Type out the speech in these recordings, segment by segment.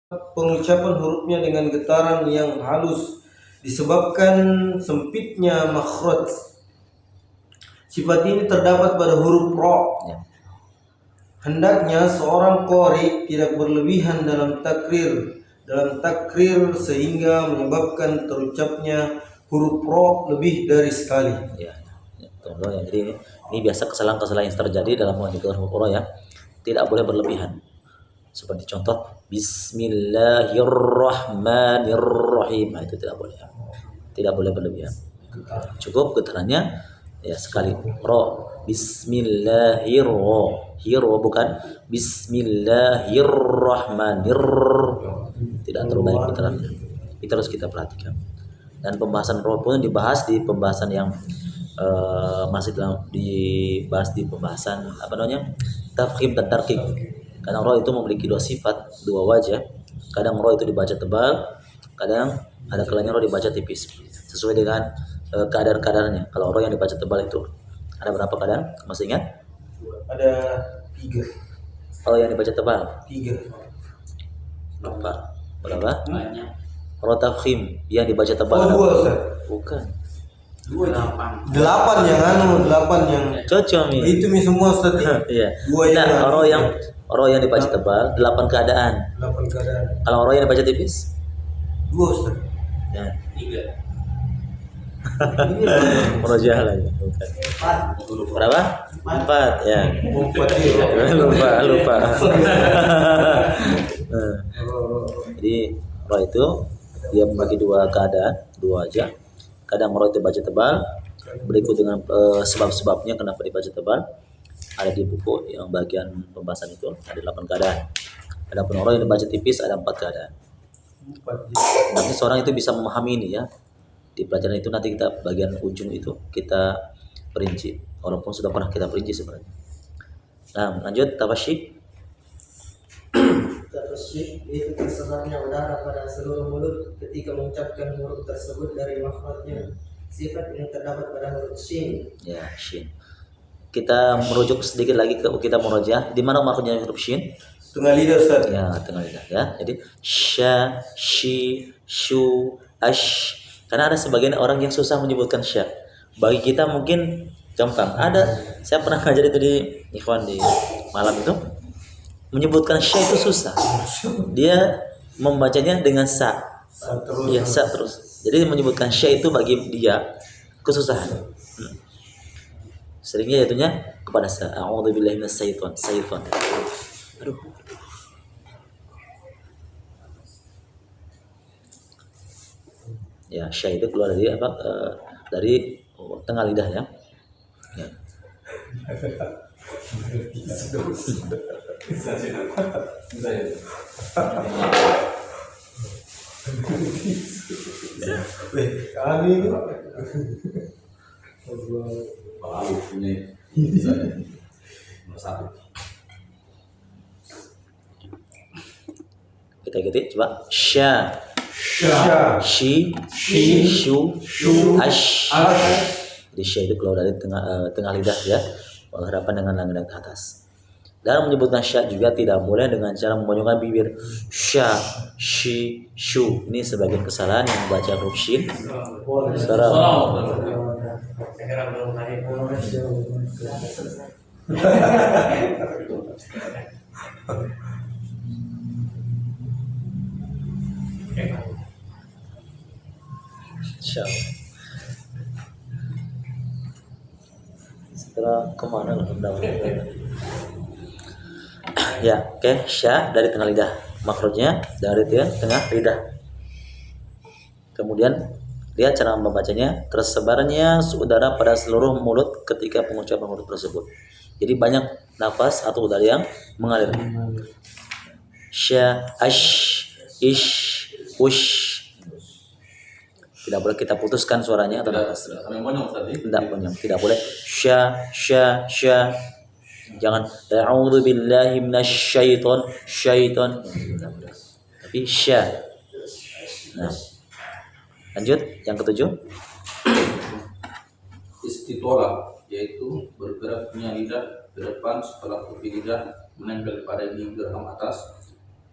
pengucapan hurufnya dengan getaran yang halus disebabkan sempitnya makhraj. Sifat ini terdapat pada huruf ro. Hendaknya seorang qari tidak berlebihan dalam takrir sehingga menyebabkan terucapnya huruf ro lebih dari sekali. Ya, ya. Jadi ini biasa kesalahan-kesalahan yang terjadi dalam mengajar huruf ro ya. Tidak boleh berlebihan. Seperti contoh Bismillahirrahmanirrahim. Nah, itu tidak boleh. Tidak boleh berlebihan. Cukup getarannya ya sekali. Ro. Hiro bukan Bismillahirrahmanirrahim. Tidak terlalu banyak getarannya. Itu harus kita perhatikan. Dan pembahasan ro pun dibahas di pembahasan yang masih dibahas di pembahasan tafkhim dan tarkik. Kadang roh itu memiliki dua sifat, dua wajah. Kadang roh itu dibaca tebal, kadang ada kalanya roh dibaca tipis. Sesuai dengan keadaan-keadaannya. Kalau roh yang dibaca tebal itu ada berapa keadaan? Masih ingat? Ada 3. Roh yang dibaca tebal? 3. Berapa? Banyak. Roh tafkhim yang dibaca tebal? Oh, 2, Ustaz. Bukan. 8 yang Cocok nih. itu semua Ustaz. Iya. 2 yang roh yang dibaca tebal 8 keadaan. 8 keadaan. Kalau roh yang dibaca tipis? 2 Ustaz. Ya. 3. Merojah lagi. Bukan. Berapa? 4 ya. 4 lupa. Jadi roh itu dia membagi 2 keadaan, 2 aja. Kadang roh itu baca tebal. Berikut dengan sebab-sebabnya kenapa dibaca tebal. Ada di buku yang bagian pembahasan itu ada 8 keadaan. Ada pun roh yang dibaca tipis ada 4 keadaan. Nanti seorang itu bisa memahami ini ya. Di pelajaran itu nanti kita bagian ujung itu kita perinci. Walaupun sudah pernah kita perinci sebenarnya. Nah, lanjut tafasyih. Tafasyih itu tersebarnya udara pada seluruh mulut ketika mengucapkan huruf tersebut dari makhrajnya. Sifat yang terdapat pada huruf shin. Ya, shin. Kita merujuk sedikit lagi ke kita merojah. Di mana makhrajnya huruf shin? Tengah lidah Ustaz. Ya, tengah lidah ya. Jadi sya, shi, shu, ash. Karena ada sebagian orang yang susah menyebutkan sya. Bagi kita mungkin gampang. Saya pernah ngajar itu di ikhwan di malam itu. Menyebutkan sya itu susah. Dia membacanya dengan sa. Ya, sa terus. Jadi menyebutkan sya itu bagi dia kesusahan. Seringnya yaitu kepada sa. A'udzubillahi minasyaiton. Aduh. Ya, sya itu keluar dari dari tengah lidah ya. Ya. Kami ini Kita ikuti coba sya, shi, shu, ash. Jadi sya itu keluar dari tengah lidah ya, berhadapan dengan langit ke atas. Dalam menyebutkan sya juga tidak boleh dengan cara membonyokkan bibir. Sya, shi, shu. Ini sebagian kesalahan yang membaca huruf shin. Saudara. Insyaallah. Setelah kemana ya, oke. Sya dari tengah lidah, makhrajnya dari tengah lidah. Kemudian lihat cara membacanya, tersebarnya udara pada seluruh mulut ketika pengucapan huruf tersebut. Jadi banyak nafas atau udara yang mengalir. Sya, ash, ish, ush. Tidak boleh kita putuskan suaranya atau nafas. Tidak boleh. Sya. Jangan a'udzubillahi minasyaiton. Tapi sya. Nah. Lanjut yang ketujuh. Istitolah, yaitu bergeraknya lidah ke depan setelah pipi lidah menempel pada gigi geraham atas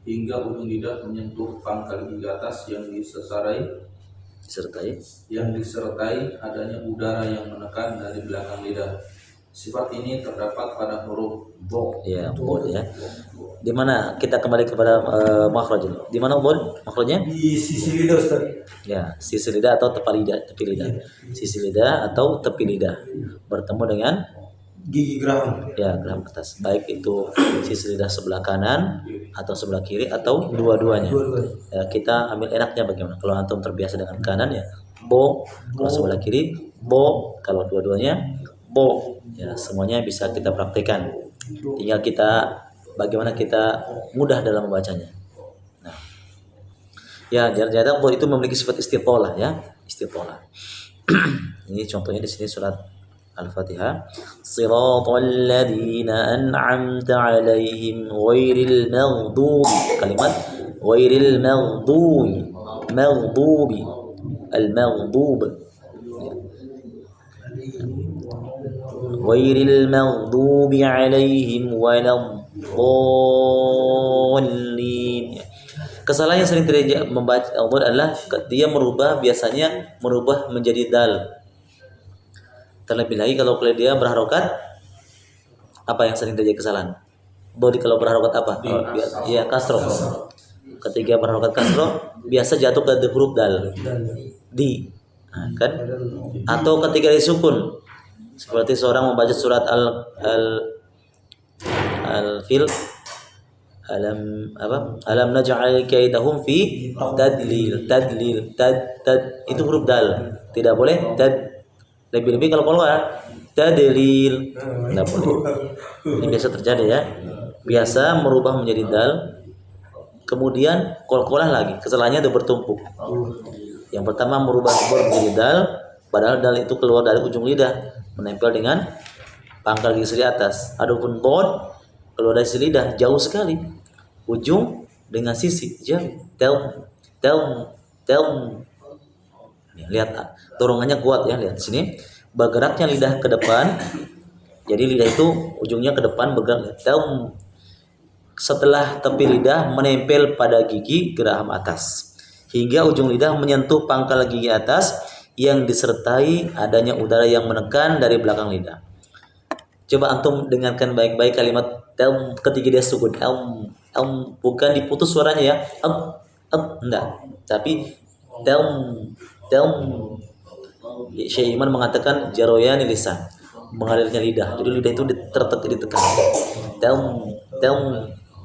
hingga ujung lidah menyentuh pangkal gigi atas yang disertai adanya udara yang menekan dari belakang lidah. Sifat ini terdapat pada huruf bo. Ya, bod ya. Di mana kita kembali kepada makhraj? Di mana bod makhrajnya? Di sisi lidah Ustaz. Ya, sisi lidah atau tepi lidah. Sisi lidah atau tepi lidah bertemu dengan Gigi geraham. ya geraham atas. Baik itu sisi lidah sebelah kanan atau sebelah kiri atau dua-duanya. Dua-duanya. Ya, kita ambil enaknya bagaimana. Kalau antum terbiasa dengan kanan ya bo, kalau sebelah kiri bo, kalau dua-duanya bo. Ya, semuanya bisa kita praktekkan. Tinggal kita bagaimana kita mudah dalam membacanya. Nah, ya ternyata bo itu memiliki sifat istitolah ya, istitolah. Ini contohnya di sini surat Al-Fatihah. Shiratal ladzina an'amta 'alaihim ghairil maghdubi. Kalimat ghairil maghdubi. Al-maghdub. Ghairil maghdubi 'alaihim waladdallin. Kesalahan yang sering terjadi membaca adalah dia biasanya merubah menjadi dal. Terlebih lagi kalau dia berharokat, apa yang sering terjadi kesalahan? Bodi kalau berharokat apa? Ya kasroh. Ketika berharokat kasroh, biasa jatuh ke huruf dal. Di, nah, kan? Atau ketika disukun, seperti seorang membaca surat Al-Fil, alam naj'al kaidahum fi tadlil, itu huruf dal. Tidak boleh lebih-lebih kalau tadlil tidak boleh. Ini biasa terjadi ya. Biasa merubah menjadi dal, kemudian qalqalah lagi. Kesalahannya itu bertumpuk. Yang pertama merubah menjadi dal, padahal dal itu keluar dari ujung lidah, menempel dengan pangkal gigi atas. Adapun bod keluar dari sisi lidah jauh sekali, ujung dengan sisi jauh. Nih, lihat dorongannya kuat ya, lihat sini. Bergeraknya lidah ke depan. Jadi lidah itu ujungnya ke depan bergerak. Setelah tepi lidah menempel pada gigi geraham atas hingga ujung lidah menyentuh pangkal gigi atas yang disertai adanya udara yang menekan dari belakang lidah. Coba antum dengarkan baik-baik kalimat ketika dia sukun. Bukan diputus suaranya ya. Enggak. Tapi Syekh Iman mengatakan jaroyan lisan, mengalirnya lidah. Jadi lidah itu ditekan.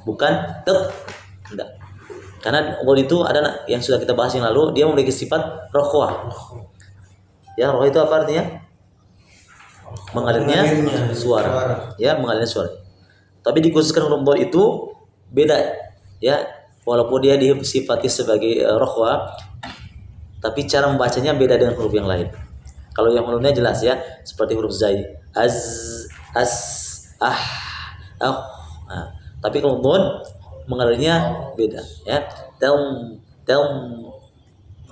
Bukan enggak. Karena itu ada yang sudah kita bahas yang lalu, dia memiliki sifat rokhwah. Ya, rokhwah itu apa artinya? Mengalirnya suara. Ya, mengalirnya suara. Tapi dikhususkan huruf dhamma itu beda ya. Walaupun dia disifati sebagai rokhwah, tapi cara membacanya beda dengan huruf yang lain. Kalau yang hurufnya jelas ya, seperti huruf zai, Nah, tapi kalau dhamma mengalirnya beda ya.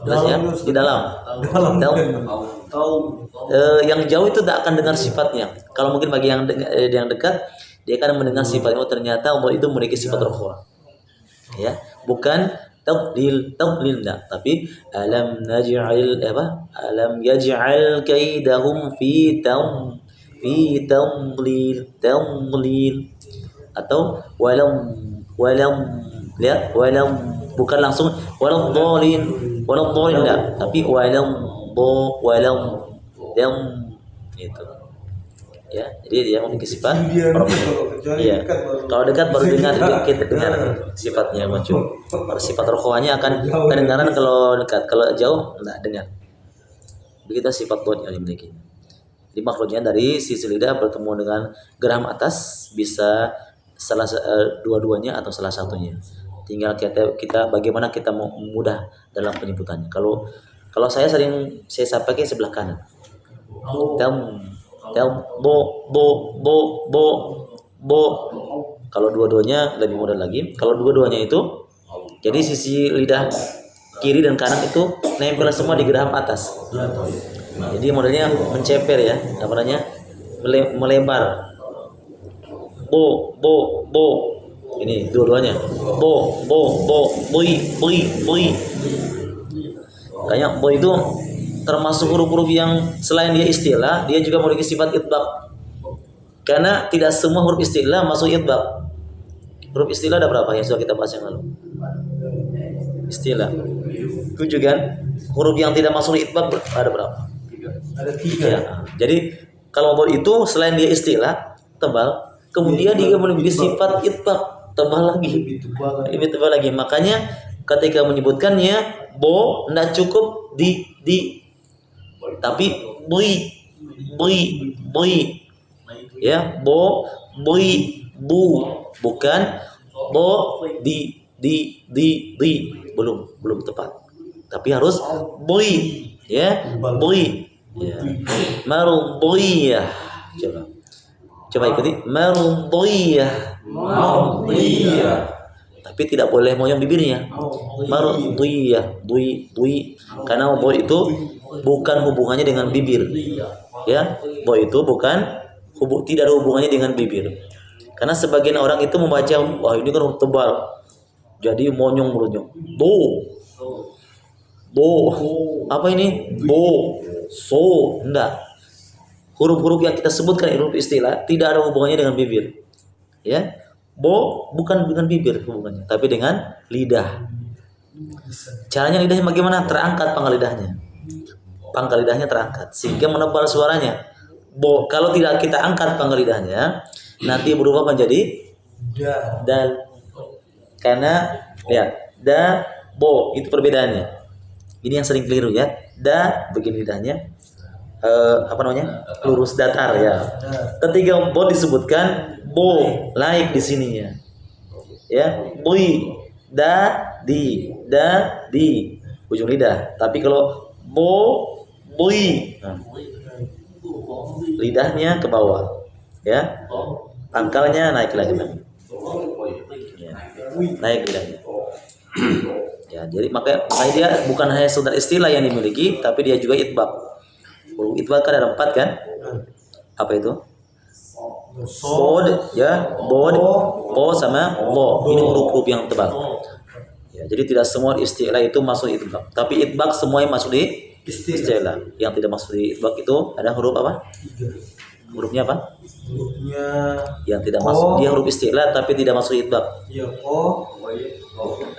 Jelas ya, di dalam. Yang jauh itu tidak akan dengar sifatnya. Kalau mungkin bagi yang dekat, dia akan mendengar sifatnya. Oh, ternyata Allah itu memiliki sifat rokhwa. Ya, bukan taqlil enggak, tapi alam yaj'al kaidahum fi tamlil atau walam lihat walam, bukan langsung walam dhalin enggak, tapi walam itu ya. Jadi dia memiliki sifat iya. Kalau dekat baru dengar sifatnya muncul. Sifat rokhwanya akan kedengaran kalau dekat, kalau jauh enggak dengar. Begitu sifat bod yang dimiliki. Jadi makhluknya dari sisi lidah bertemu dengan geraham atas, bisa dua-duanya atau salah satunya. Tinggal kita bagaimana kita mau mudah dalam penyebutannya. Kalau saya pakai sebelah kanan. Bo. Kalau dua-duanya lebih mudah lagi. Kalau dua-duanya itu, jadi sisi lidah kiri dan kanan itu nempel semua di geraham atas. Jadi modelnya menceper ya, apa namanya, melebar. Bo. Ini dua-duanya. Bo, boi. Kayak bo itu termasuk huruf-huruf yang selain dia istilah, dia juga memiliki sifat itbaq. Karena tidak semua huruf istilah masuk itbaq. Huruf istilah ada berapa yang sudah kita bahas yang lalu? Istilah 7 kan? Huruf yang tidak masuk itbaq ada berapa? Ada 3. Ya. Jadi kalau bo itu selain dia istilah tebal, kemudian dia memiliki sifat itbaq, tebal lagi. Lebih tebal lagi. Makanya ketika menyebutkannya bo tidak cukup di tapi bui ya, bui bu, bukan bo di belum tepat, tapi harus bui ya, bui ya, marudiyah. Coba ikuti, marudiyah, tapi tidak boleh moyang bibirnya. Marudiyah, bui, karena bo itu bukan hubungannya dengan bibir. Ya, bo itu tidak ada hubungannya dengan bibir. Karena sebagian orang itu membaca, wah ini kan huruf tebal, jadi monyong-monyong. Bo, apa ini? Bo, so, enggak. Huruf-huruf yang kita sebutkan huruf istilah tidak ada hubungannya dengan bibir. Ya, bo bukan dengan bibir hubungannya, tapi dengan lidah. Caranya lidahnya bagaimana? Terangkat pangkal lidahnya. Pangkal lidahnya terangkat sehingga menebal suaranya. Bo, kalau tidak kita angkat pangkal lidahnya, nanti berubah menjadi dal. Karena lihat, da, bo itu perbedaannya. Ini yang sering keliru ya. Da begini lidahnya, lurus datar ya. Ketika bo disebutkan, bo naik di sininya. Ya, bui, di ujung lidah. Tapi kalau bui, lidahnya ke bawah, ya, pangkalnya naik lagi, ya, naik lidahnya. Ya, jadi makanya dia bukan hanya sekedar istilah yang dimiliki, tapi dia juga itbaq. Itbaq kan ada 4 kan? Apa itu? Bod, ya, po sama lo. Ini huruf-huruf yang tebal. Ya, jadi tidak semua istilah itu masuk itbaq, tapi itbaq semuanya masuk di istilah. Yang tidak masuk di itbaq itu ada huruf apa? Hurufnya apa? Hurufnya yang tidak masuk, dia huruf istilah tapi tidak masuk itbaq. ya ko,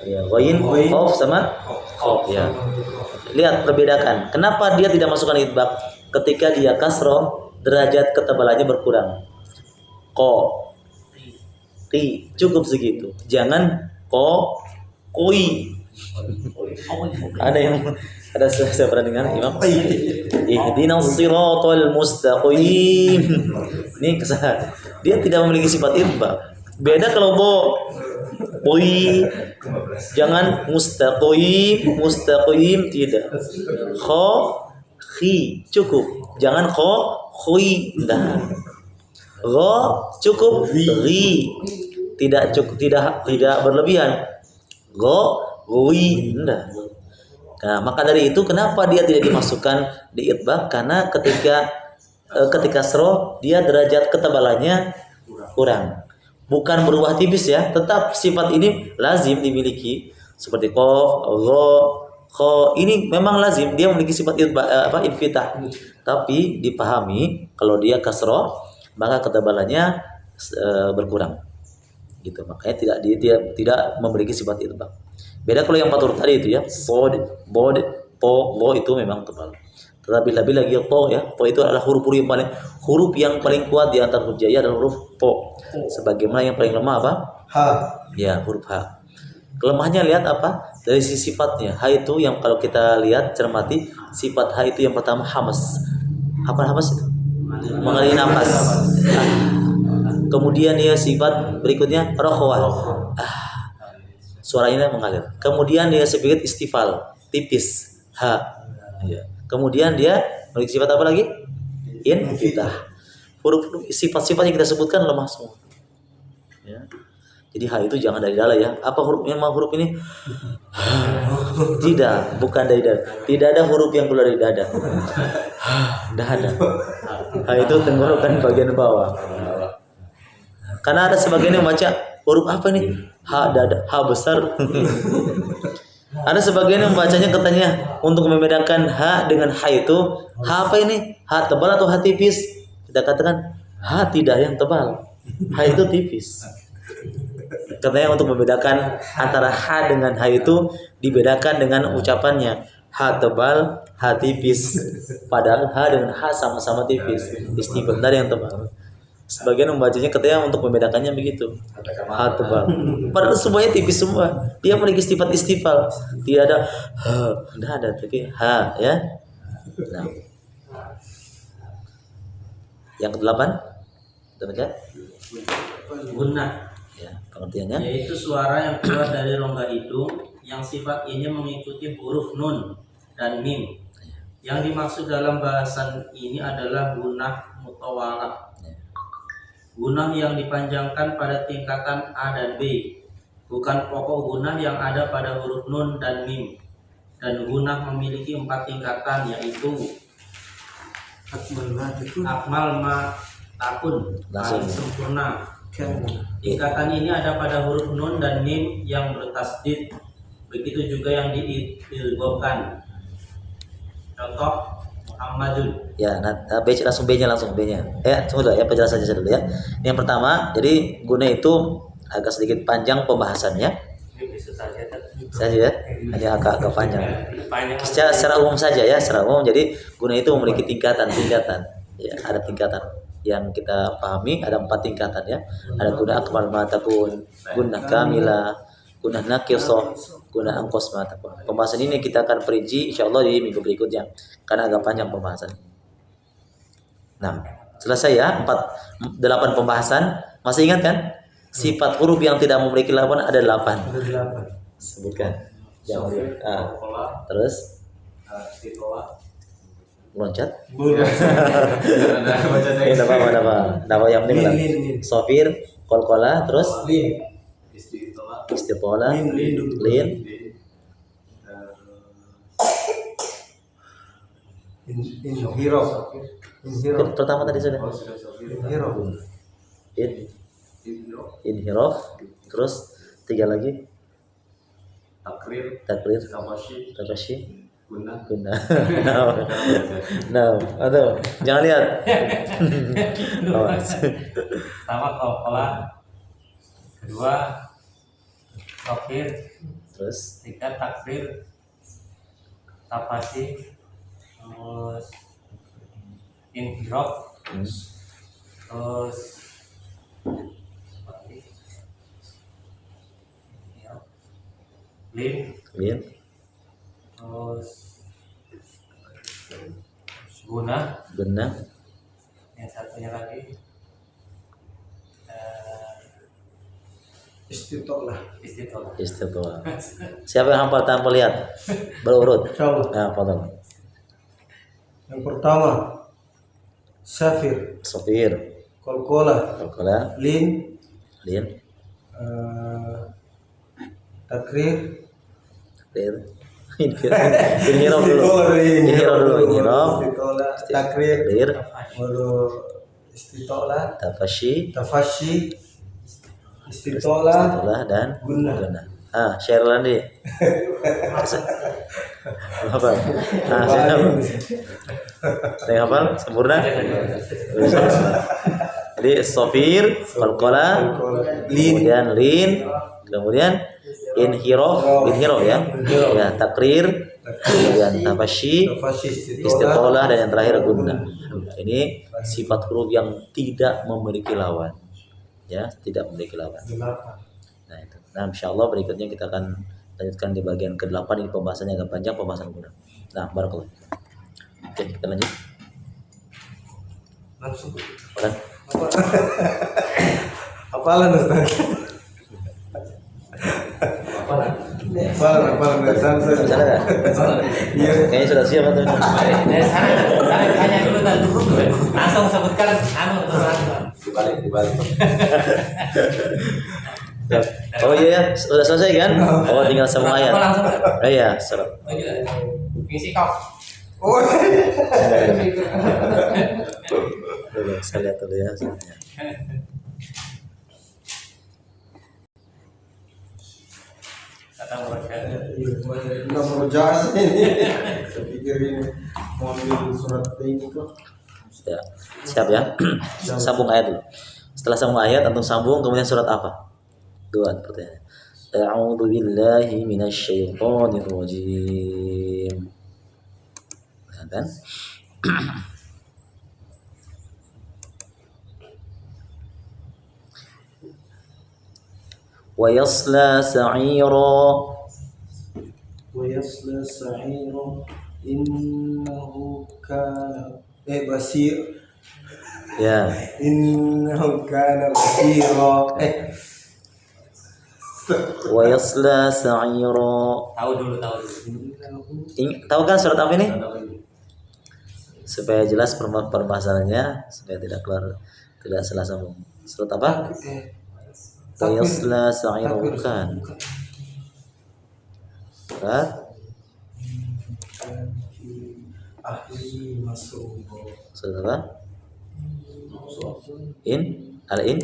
Ya, ghain, qaf sama qaf ya. Lihat perbedakan. Kenapa dia tidak masukkan itbaq? Ketika dia kasroh, derajat ketebalannya berkurang. Ko, ti, cukup segitu. Jangan koi. Ada saya pernah dengar Imam. Ihdinas siratal mustaqim. Ini kesalahan. Dia tidak memiliki sifat itbaq. Beda kalau koi. Jangan mustaqim tidak. Khi cukup. Jangan khoi. Nah. Cukup. Ri. Tidak cukup, tidak berlebihan. Goi. Nah. Nah, maka dari itu kenapa dia tidak dimasukkan di itbaq? Karena ketika sro dia derajat ketebalannya kurang. Bukan berubah tipis ya, tetap sifat ini lazim dimiliki seperti qaf, gha, kha. Ini memang lazim dia memiliki sifat infitah. Tapi dipahami kalau dia kasroh maka ketebalannya berkurang. Gitu. Makanya tidak memiliki sifat itbaq. Beda kalau yang 4 huruf tadi itu ya, sod, bod, po, lo itu memang tebal. Tetapi lebih lagi po ya, po itu adalah huruf yang paling kuat di antara huruf jaya adalah huruf po. Sebagaimana yang paling lemah apa? ha. Ya, huruf ha. Kelemahannya lihat apa? Dari sisi sifatnya. Ha itu yang kalau kita lihat cermati, sifat ha itu yang pertama hamas. Apa hamas itu? Mengaliri nafas. Kemudian dia sifat berikutnya rokhwah. Suaranya mengalir. Kemudian dia sedikit istifal, tipis. Ha. Ya. Kemudian dia memiliki sifat apa lagi? Infitah. Huruf sifat-sifat yang kita sebutkan lemah semua. Ya. Jadi ha itu jangan dari dada ya. Apa huruf ini? Tidak, bukan dari dada. Tidak ada huruf yang keluar dari dada. Tidak ada. Ha itu tenggorokan bagian bawah. Karena ada sebagian yang baca huruf apa nih? H dada, H besar. Ada sebagian yang membacanya katanya untuk membedakan H dengan H itu, H apa ini? H tebal atau H tipis? Kita katakan H tidak yang tebal, H itu tipis. Katanya untuk membedakan antara H dengan H itu dibedakan dengan ucapannya H tebal, H tipis. Padahal H dengan H sama-sama tipis. Istighfar dari yang tebal. Sebagian membacanya katanya untuk membedakannya begitu. H tebal. Padahal semuanya tipis semua. Dia memiliki sifat istifal. Tidak ada H, tidak ada tapi H ya. Nah. Yang kedelapan, demikian. Gunnah, Ya, pengertiannya. yaitu suara yang keluar dari rongga hidung yang sifat ini mengikuti huruf nun dan mim. Yang dimaksud dalam bahasan ini adalah gunnah mutawalah. Gunnah yang dipanjangkan pada tingkatan A dan B, bukan pokok gunnah yang ada pada huruf nun dan mim. Dan gunnah memiliki 4 tingkatan, yaitu akmal ma takun, paling sempurna. Tingkatan ini ada pada huruf nun dan mim yang bertasdid, begitu juga yang diidghamkan. Contoh Muhammadun. Ya, nah, B langsung B-nya. Ya, tunggu dulu ya, penjelasan saja dulu ya. Yang pertama, jadi guna itu agak sedikit panjang pembahasannya. Saja ya, hanya agak panjang. Secara umum saja ya, secara umum. Jadi guna itu memiliki tingkatan. Ya, ada tingkatan yang kita pahami, ada 4 tingkatan ya. Ada guna akmal ma takun, guna kamila, guna naqisoh, guna angkos ma takun. Pembahasan ini kita akan perinci insyaallah di minggu berikutnya karena agak panjang pembahasan. Nah, selesai ya 8 pembahasan. Masih ingat kan? Sifat huruf yang tidak memiliki lawan ada 8. Sebutkan. Terus loncat. Apa yang penting sofir, kolkola, terus istiqola, lin, pertama tadi sudah inhirof, terus 3 lagi takrir, tabashi, guna. Nah, atau jangan lihat. Pertama kolkola, kedua sofir, Terus 3 takrir, tapasi, terus inhirof, terus lin, lin, terus guna, yang satunya lagi Istitolah. istiqolah. Siapa yang hafal tanpa lihat? Berurut. Insyaallah. Nah, fadhal. Yang pertama safir, Sofir, kolkola, kolkola, lin, lin, takrir, inhirof dulu. Inhirof, istitola, takrir, lir, baru istitola, tafashi, istitola, dan guna. Share lagi. Apa? Saya hafal sempurna. Jadi sofir, kolkola, kemudian lin, kemudian inhirof ya, takrir, kemudian tafashi, istiqolah, dan yang terakhir guna. Ini sifat huruf yang tidak memiliki lawan, ya, tidak memiliki lawan. Nah itu. Nah insyaallah berikutnya kita akan lanjutkan di bagian ke-8. Ini pembahasannya agak panjang, pembahasan guna. Nah, barakallah. Oke, kita lanjut. Langsung. Udah. Apalan Ustaz? Apalan. Bisa nggak? Iya. Kayaknya sudah siap atau Saya tanya dulu kan, langsung sebutkan Dibalik. Oh iya, sudah selesai kan? Oh, tinggal semua ayat. langsung. Oh iya, serap. Misi kau. Oh. Saya lihat dulu ya. Nggak merujaan ini. Saya pikir ini mau ambil surat ini kok. Ya. Siap ya. Sambung ayat dulu. Setelah sambung ayat antum sambung kemudian surat apa? Dua pertanyaan. A'udzu billahi minasyaitonir rajim. Ya kan? Wa yasla sa'ira. ويصلى سعيرا إنه كان بصير Ya. إنه كان بصيرا Wa yasla sa'ira. Tahu dulu. Tahu kan surat apa ini? Supaya jelas permasalahannya, supaya tidak keluar, tidak salah sambung. Surat apa? Wa yasla sa'ira bukan. Surat ahli masuk surat apa? Al-in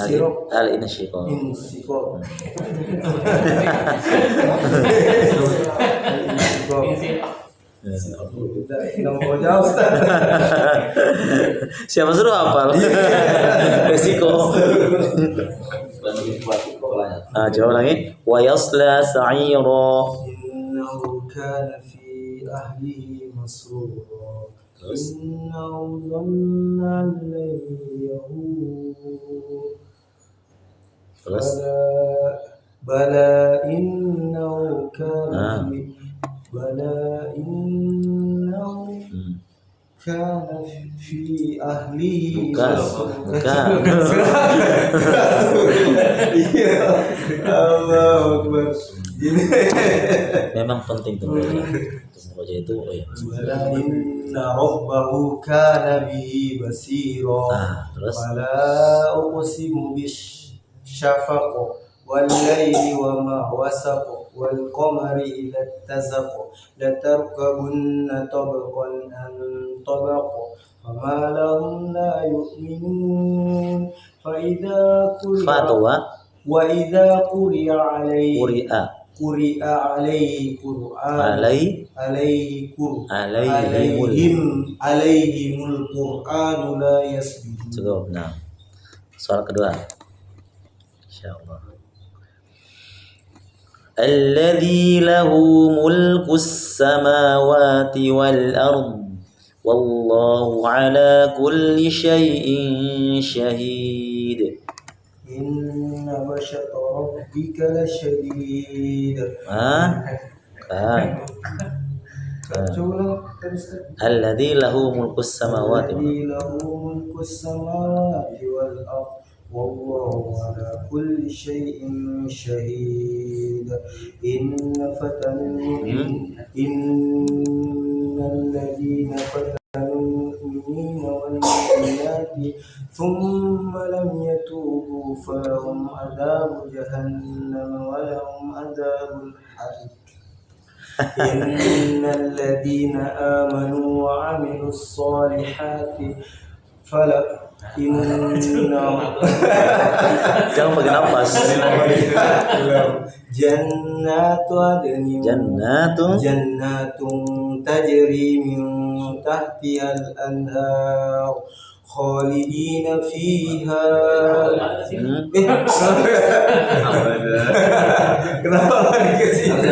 sirop al-insyiqaq. insiko nomor jauh Siapa suruh hafal? Resiko. Coba lagi. Wa yasla sa'ira. innahu kana fi ahlihi masrura innahu dhanna an lan yahur Terus bala innahu kana fi bala innahu kana fi ahlihi bukan. Iya. Allahu Akbar. Memang penting tuh membaca itu. Oh ya. Bala inna rabbahu kana bihi basira. Terus Fala uqsimu bisyafaq wal layli wa ma wasaq wal qamari idza tasaq la tarkabunna tabaqan an tabaq fama lahum la yu'minun fa idza fatwa wa idza quri'a alaihi qur'an alaihimul qur'anu la yasbihun. cukup. Nah, soal kedua insyaallah. Alladzi lahu mulkus samawati wal ard wallahu ala kulli syai'in syahid. Inna basyata rabbika lasyadid. Kan. Coba terus. Alladzi lahu mulkus samawati Alladzi lahu mulkus samawati wal ard wallahu ala kulli syai'in syahid. Innal ladzina fatanul mu'minina wal mu'minati thumma lam yatubu falahum adzabu jahannam wa lahum adzabul hariq. Innal ladzina amanu wa 'amilus solihati jangan pakai nafas. Jannatun tajri min tahtihal anhar khalidina fiha. Kenapa lagi ke sini?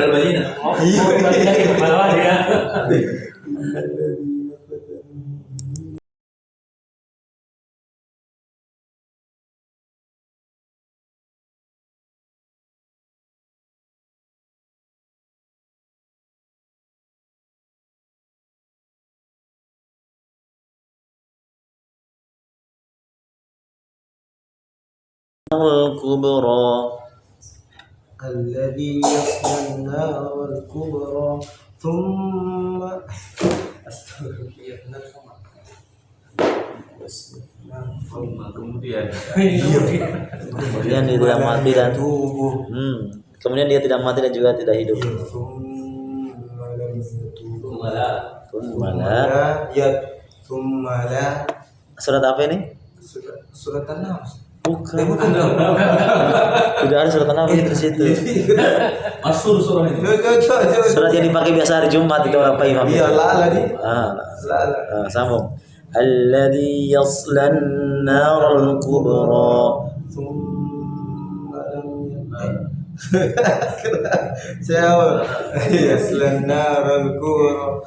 Al-kubra. Alladhi yasla an-nar al-kubra thumma kemudian dia tidak mati dan tubuh. Kemudian dia tidak mati dan juga tidak hidup. Thumma la Surat apa ini? surat An-Nahl. Bukan. Tidak ada surat An-Nahl di situ. Masyhur surah ini. Coba. Surat yang dipakai biasa hari Jumat itu orang Pak Imam. Iya, lala nih. Ah, sambung. Alladzi yaslan naral kubra. Siapa? Yaslan naral kubra.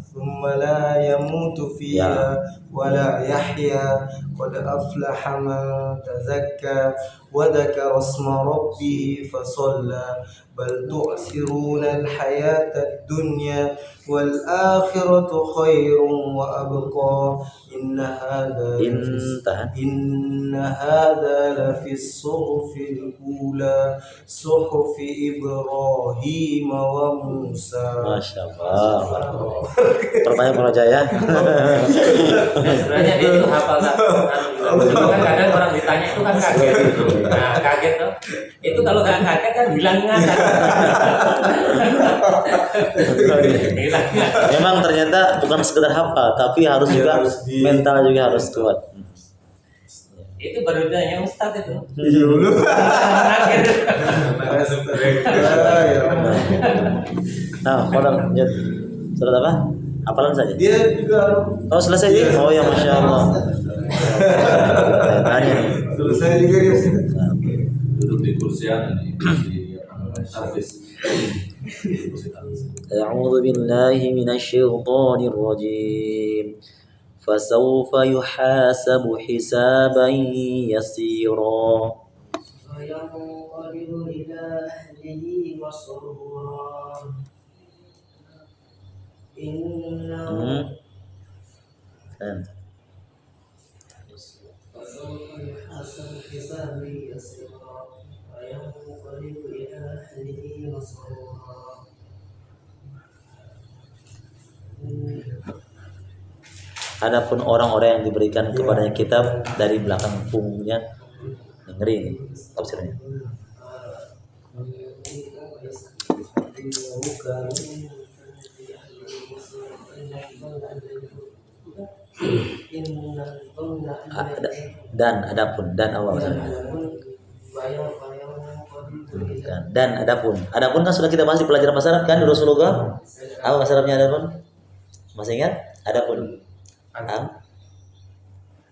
ثم لا يموت فيها ولا يحيا قد أفلح من تزكى وذكر اسم ربه فصلى بل تؤثرون الحياة الدنيا والآخرة خير وأبقى إن هذا لفي الصحف الأولى صحف إبراهيم وموسى. Masya Allah. Pertanyaan Bang Raja ya. Sebenarnya dia itu hafal kan kadang orang ditanya itu kan kaget gitu. Nah kaget tuh. Itu kalau nggak kaget kan hilang ingatan. Hilang ingatan. Memang ternyata bukan sekedar hafal, tapi harus juga mental juga harus kuat. Itu baru ditanya Ustaz itu. Iya dulu. Kaget. Nah, kalau lanjut surat apa? Hafalan saja. Dia juga Oh selesai ya? Oh ya Masya Allah. Tanya nih. selesai juga dia. Duduk di kursian ini di servis. أعوذ بالله من الشيطان الرجيم فسوف يحاسب حسابا يسيرا وينقلب إلى أهله مسرورا إنه فسوف يحاسب حسابا يسيرا وينقلب إلى أهله مسرورا. Adapun orang-orang yang diberikan kepadanya kitab dari belakang punggungnya, ngeri ini tafsirnya. Dan awal dan adapun kan sudah kita bahas di pelajaran bahasa Arab kan di Rasulullah. Apa bahasa Arabnya adapun? Masih ingat? Adapun.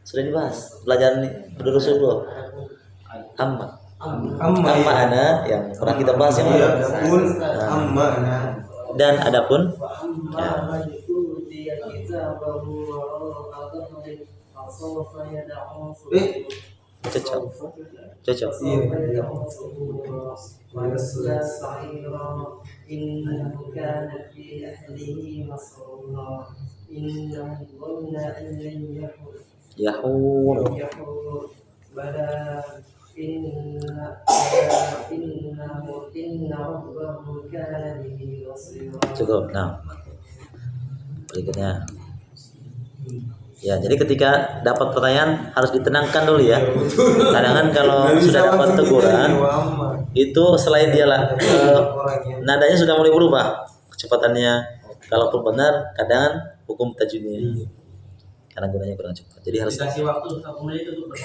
Sudah dibahas pelajaran di Rasulullah. Amma ana yang pernah kita bahas yang Iya, mana? adapun amma ana. Dan adapun ya. Cocok. ويصلى سعيرا إنه كان في أهله مسرورا إنه ظن أن لن Yahur. يحور بلى إن ربه كان به بصيرا. Cukup. Nah, berikutnya. Ya, jadi ketika dapat pertanyaan harus ditenangkan dulu ya. Kadang-kadang kalau sudah dapat teguran itu selain dia nadanya sudah mulai berubah kecepatannya. Kalaupun benar, kadang hukum tajwidnya karena gunanya kurang cepat. Jadi harus Dikasih waktu 1 menit untuk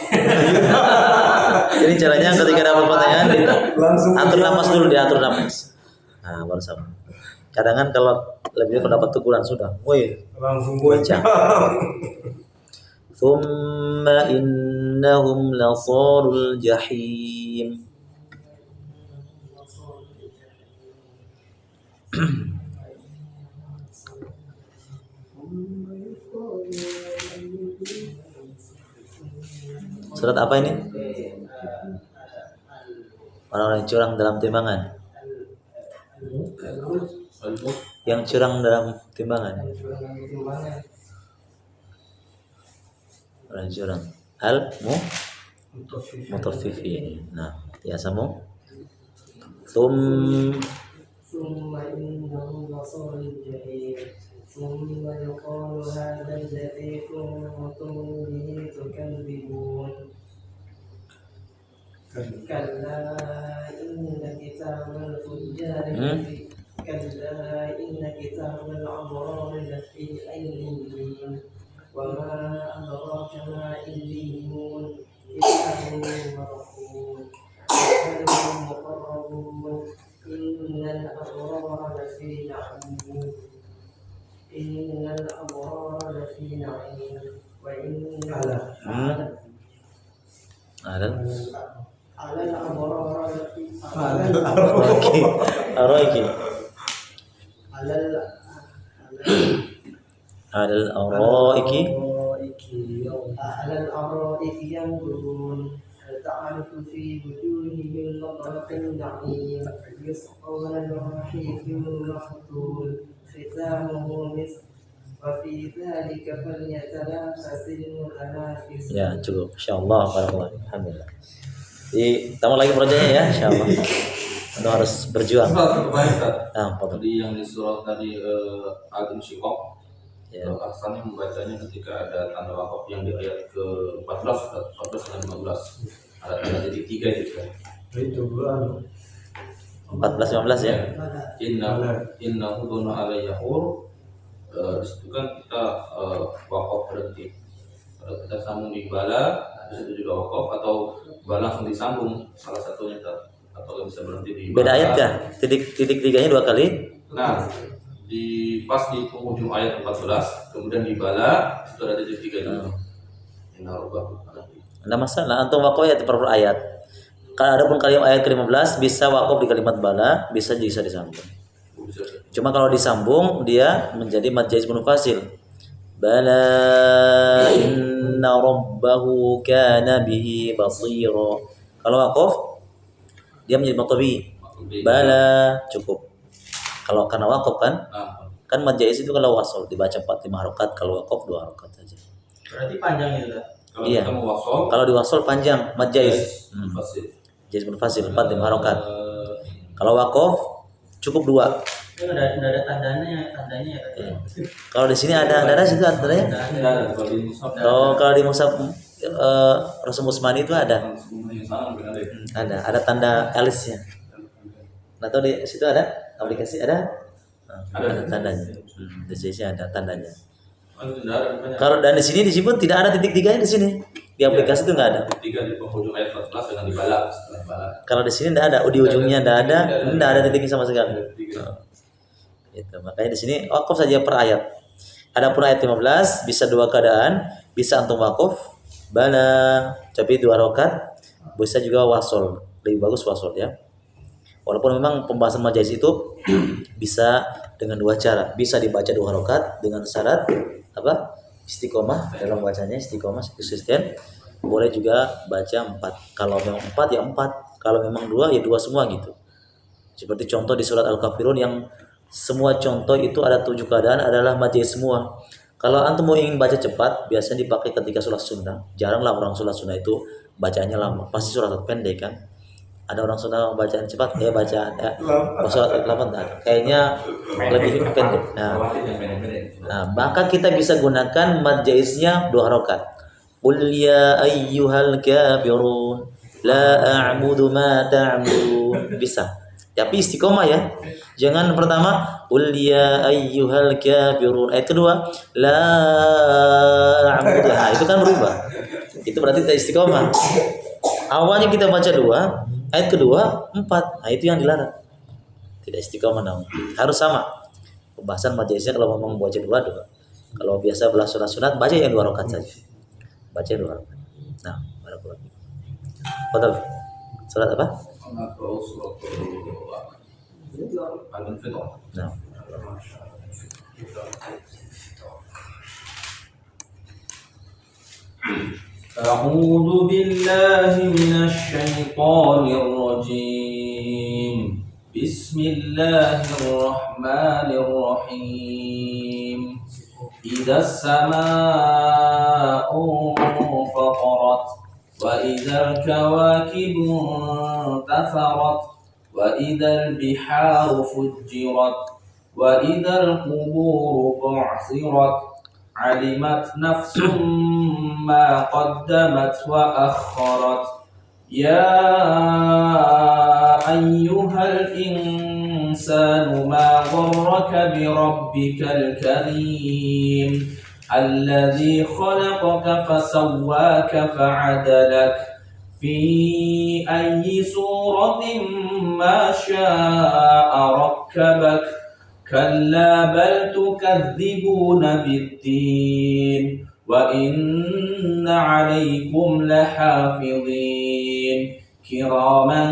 jadi caranya ketika dapat pertanyaan Langsung atur nafas dulu, diatur nafas. Nah, baru sama. Kadang-kadang kalau lebih dapat teguran sudah, woi, langsung baca. Thumma innahum lasarul jahim. Surat apa ini? Orang-orang yang curang dalam timbangan. Yang curang dalam timbangan. Orang curang. Mutaffifin. Nah, ya samu. ثم إنهم لصال الجحيم ثم يقال هذا الذي كنتم به تكذبون كلا إن كتاب الفجار كلا إن كتاب الأبرار لفي عليين وما أدراك ما عليين الأبرار لفي نعيم إن الأبرار لفي نعيم وإن على الأبرار لفي Araiki. على Al araiki. على الأرائك ينظرون هل تعرف في وجوههم نضرة النعيم يسقون من رحيق مختوم ختامه مسك وفي ذلك فليتنافس المتنافسون. Ya, cukup. Insyaallah, barakallah. Alhamdulillah. Jadi, tambah lagi proyeknya ya, insyaallah. Anda harus berjuang. Kemarin Fadhil. tadi yang di surat tadi Al-Insyiqaq, Ya. asalnya membacanya ketika ada tanda wakaf yang di ayat ke-14, 14 dan 15. Ada tanda titik 3 itu kan. Itu bulan 14-15 ya. Inna huduna alayyahur. Disitu kan kita wakaf berhenti. Kalau kita sambung di bala, disitu juga wakaf, atau bala langsung disambung salah satunya atau bisa berhenti di Beda bala. ayat kah? Titik tiganya 2 kali. Nah, pas di penghujung ayat 14, kemudian di bala itu ada titik 3 juga. Inna rabbakum Ada masalah antum wakaf ayat per ayat. Kalau ada pun kalimat ayat ke-15 bisa wakaf di kalimat bala, bisa disambung. Cuma kalau disambung dia menjadi mad jaiz munfasil. Bala inna rabbahu kana bihi basira. Kalau wakaf dia menjadi mad tabi. Bala cukup. Kalau karena wakaf kan mad jaiz itu kalau wasol dibaca 4-5 harokat, kalau wakaf 2 harokat saja. Berarti panjang itu kan? Kalau Iya. kita mau wasol, Kalau di wasol panjang mad jaiz. pasti. Jaiz munfasil 4-5 harokat. Kalau wakaf cukup 2. Itu udah ada tandanya ya. Kalau di sini ada situ artinya. Ada kalau di mushaf Kalau di mushaf Rasul Usmani itu ada yang salah mungkin ada. ada tanda alisnya. Nah, tahu di situ ada aplikasi ada tandanya. Di sini ada tandanya. Kalau dan di sini disebut tidak ada titik 3-nya di sini. Di aplikasi itu nggak ada. 3 di penghujung ayat 14 dengan di bala setelah bala. Kalau di sini tidak ada, di ujungnya tidak ada titiknya sama sekali. Itu. Makanya di sini wakaf saja per ayat. Adapun ayat 15 bisa 2 keadaan, bisa antum wakaf bala tapi 2 rakaat, bisa juga wasol. Lebih bagus wasol ya. Walaupun memang pembahasan majaz itu bisa dengan 2 cara. Bisa dibaca 2 rakaat dengan syarat apa? Istiqomah dalam bacanya, istiqomah konsisten. Boleh juga baca 4. Kalau memang 4 ya 4. Kalau memang 2 ya 2 semua gitu. Seperti contoh di surat Al-Kafirun yang semua contoh itu ada 7 keadaan adalah majaz semua. Kalau antum mau ingin baca cepat, biasanya dipakai ketika sholat sunnah. Jaranglah orang sholat sunnah itu bacanya lama. Pasti surat pendek kan. Ada orang sunnah bacaan cepat, sholat lambat kayaknya lebih pendek. Nah, maka kita bisa gunakan mad jaiznya 2 rakaat. Qul ya ayyuhal kafirun la a'budu ma ta'budun. Bisa. Tapi istiqomah ya. Jangan pertama qul ya ayyuhal kafirun. Ayat kedua la a'budu. Nah, itu kan berubah. Itu berarti tidak istiqomah. Awalnya kita baca 2, ayat kedua 4. Nah, itu yang dilarang. Tidak istiqomah namun. Harus sama. Pembahasan majelisnya kalau ngomong baca 2. Kalau biasa belah sunat baca yang 2 rakaat saja. Baca 2 rakaat. Nah, barakallahu. Betul. Salat apa? Nah. أعوذ بالله من الشيطان الرجيم بسم الله الرحمن الرحيم إذا السماء انفطرت وإذا الكواكب انتثرت وإذا البحار فجرت وإذا القبور بعثرت علمت نفس ما قدمت وأخرت يا أيها الإنسان ما غرك بربك الكريم الذي خلقك فسواك فعدلك في أي سورة ما شاء ركبك كلا بل تكذبون بالدين وإن عليكم لحافظين كراما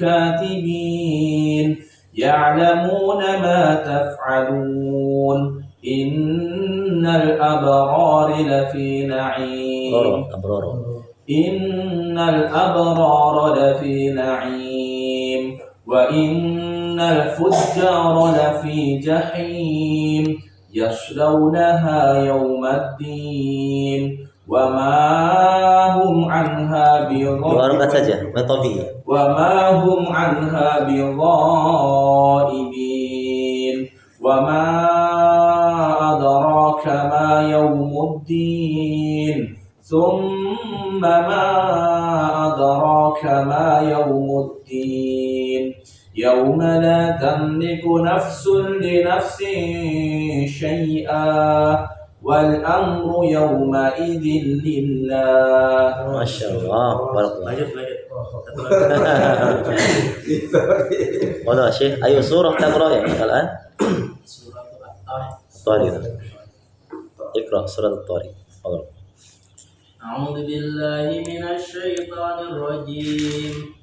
كاتبين يعلمون ما تفعلون إن الأبرار لفي نعيم إن الأبرار لفي نعيم وإن الفجار لفي جحيم يصلونها يوم الدين وما هم عنها بغائبين وما أدراك ما يوم الدين ثم ما أدراك ما يوم الدين يوم لا تملك نفس لنفس شيئا والأمر يومئذ لله. Masya Allah. Lanjut. Wadah Syekh, ayo surah taqra ya الآن. Surah At-Tariq. Tariq. Iqra surah At-Tariq. A'udzu billahi minasy syaithanir rajim.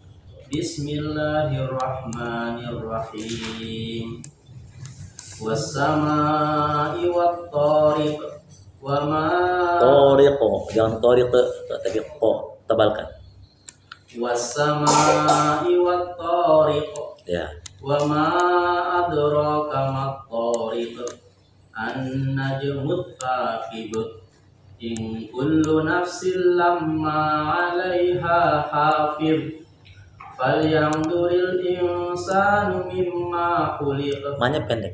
Bismillahirrahmanirrahim. Was-samaa'i wat-tariq wa ma Tariq, jangan tariq tapi qa, tebalkan. Was-samaa'i wat-tariq Ya. wa ma adraka mat-tariq an-najmut thaqib in kullu nafsin lamma 'alaiha hafiz falyanzuril insanu mimma khuliq. Maknanya pendek.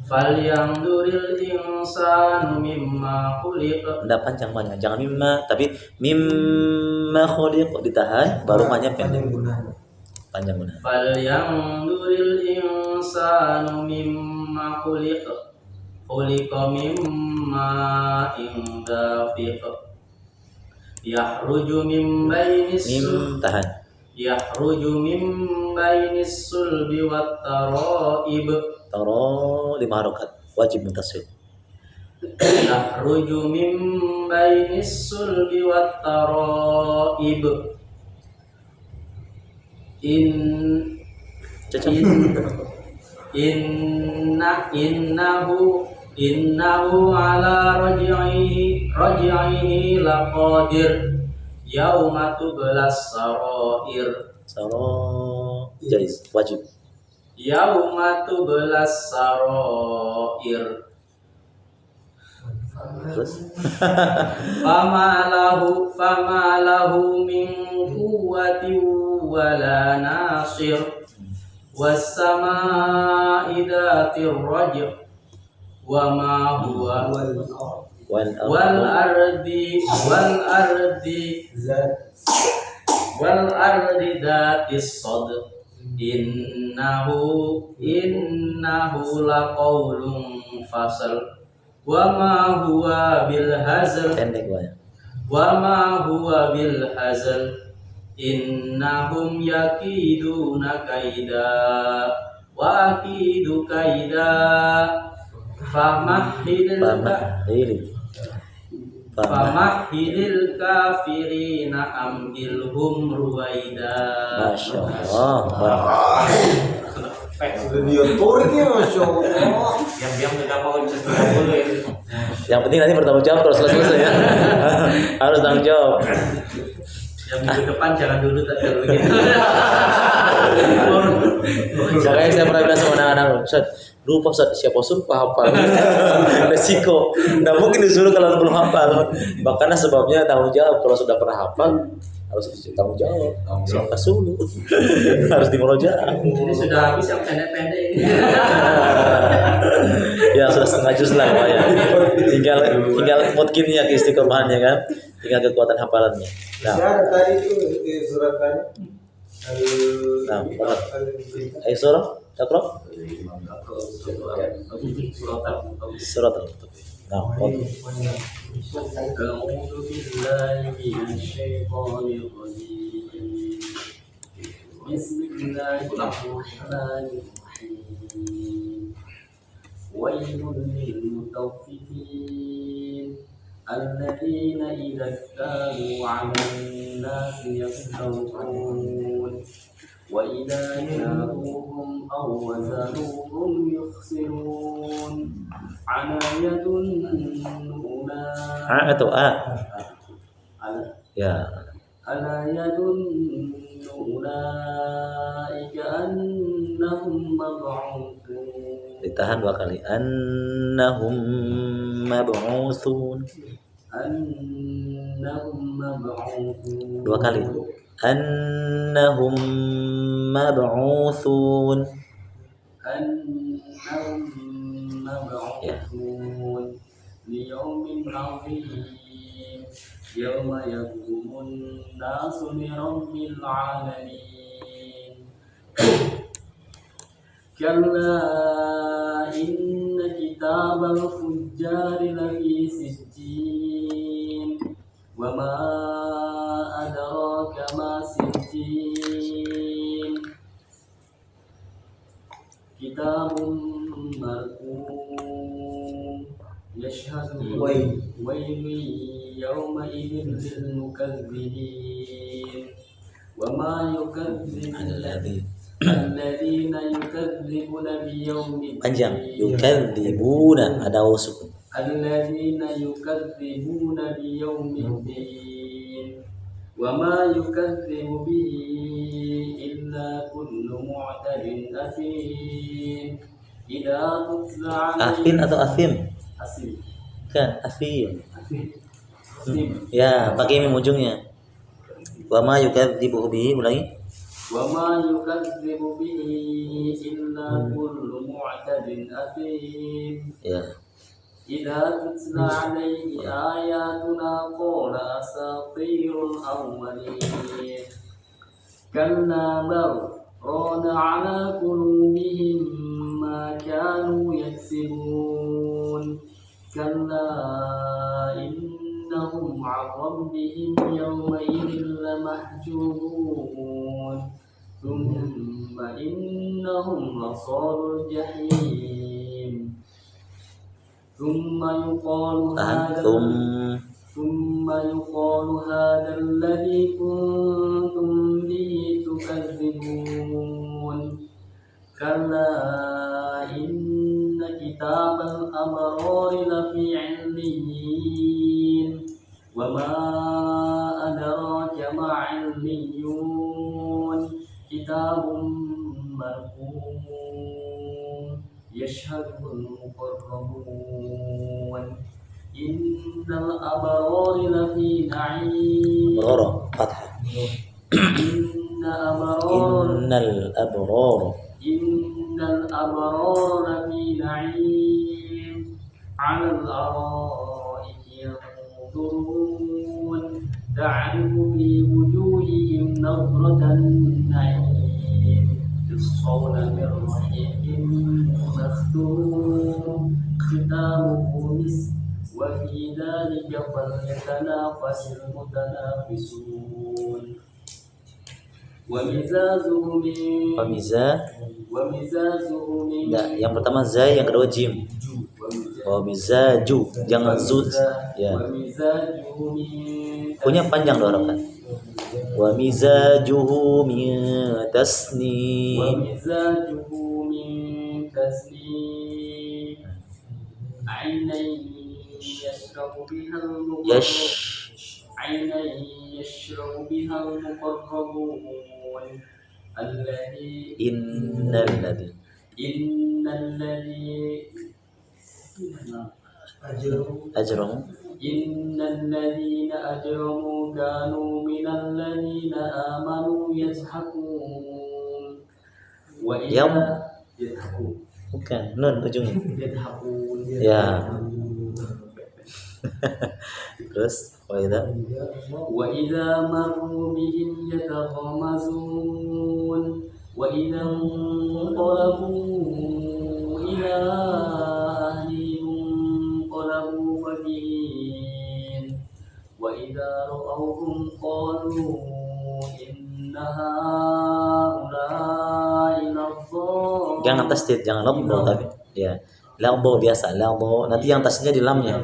Falyanzuril insanu mimma khuliq. Enggak panjang-panjang. Jangan mimma, tapi mimma khuliq ditahan, baru maknanya pendek. Panjang benar. Falyanzuril insanu mimma khuliq. Khuliqa mimma dafiq. Yahruju min bainis Tahan. Yahruju min bainis sulbi wat taraib. Taro 5 harokat, wajib mutasil. Yahruju min bainis sulbi wat taraib. Innahu ala raj'ihi laqadir yauma tublas sarair. Saro jais, wajib. Yauma tublas sarair. Terus Fama lahu min quwwati wala nasir. Was-samaa'i dhatir raj' wa ma huwa wal ardi dhatis sad. Innahu laqawlun fasal wa ma huwa bil hazl. pendek banyak. Wa ma huwa bil hazl. Innahum yakiduna kaida wa akidu kaida. Famahhilil kafirina amhilhum ruwaida. Masya Allah. Sudah diaturnya, Masya Allah. Yang tidak mau bisa dulu ya. Yang penting nanti bertanggung jawab kalau selesai ya. Harus tanggung jawab. Yang minggu depan jangan dulu tak begitu. Makanya saya pernah bilang sama anak-anak, Ustaz, lupa Ustaz, siapa suruh hafal? Resiko. Nggak mungkin disuruh kalau belum hafal. Makanya sebabnya tanggung jawab. Kalau sudah pernah hafal harus tanggung jawab. Siapa suruh? Harus dimurojaah. Ini sudah habis yang pendek-pendek ini. Ya sudah setengah juz lah ya. Tinggal mungkin ya keistiqomahannya kan. Tinggal kekuatan hafalannya. Nah, Saya ada tadi itu di surat tadi. Ayo surah, Taqra. Surat Al-Mutaffifin. Nah, أعوذ بالله من الشيطان الرجيم بسم الله الرحمن الرحيم ويل للمطففين الذين إذا اكتالوا على الناس يستوفون وإذا كالوهم أو وزنوهم يخسرون على يظن A atau A? Ya. ألا يظن أولئك أنهم مبعوثون Ditahan 2 kali. Annahum mab'utsun. أنهم مبعوثون 2 kali. Annahum mab'utsun. أنهم مبعوثون ليوم عظيم يوم يقوم الناس لرب العالمين كلا إن كتاب الفجار لفي سجين وما أدراك ما سجين كتاب مرقوم يشهده ويل يومئذ للمكذبين وما يكذب الذين يكذبون بيوم Panjang. الدين Yukadzibuna ada wasuk. الذين يكذبون بيوم الدين وما يكذب به إلا كل معتد أثيم إذا تتلى Afin عليه atau afim? أثيم Kan, afim. أثيم Ya, pakai mim ujungnya. Wa ma yukadzibu bihi, ulangi. وما يكذب به إلا كل معتد أثيم Ya. إذا تتلى عليه آياتنا قال أساطير الأولين كلا بل ران على قلوبهم ما كانوا يكسبون كلا إنهم عن ربهم يومئذ لمحجوبون ثم إنهم لصال الجحيم ثم يقال هذا ثم يقال هذا الذي كنتم به تكذبون كلا إن كتاب الأبرار لفي عليين وما أدراك ما عليون كتاب مرقوم يشهده المقربون إن الأبرار لفي نعيم Abrara, fathah. إن الأبرار لفي نعيم على الأرائك ينظرون تعرف في وجوههم نظرة النعيم يسقون من رحيق مختوم ختامه مسك وفي ذلك فليتنافس المتنافسون ومزازه من Enggak, yang pertama zai, yang kedua jim. Wa mizaju, jangan zuz. Ya. ومزاجه من Punya panjang 2 harapan. Wa mizajuhu min tasnim. ومزاجه من تسنيم عينا يشرب بها عينا يشرب بها المقربون Innal ladzi إن الذي ajramu إن الذين أجرموا كانوا من الذين آمنوا يضحكون وإذا يضحكون bukan nun ujungnya. يضحكون Ya. Terus وإذا مروا بهم يتغامزون وإذا انقلبوا إلى أهلهم انقلبوا فكهين وإذا رأوهم قالوا إن هؤلاء لضالون. Jangan tasdid, jangan laddo tapi ya. Laddo biasa, laddo. Nanti yang tasdidnya di lamnya.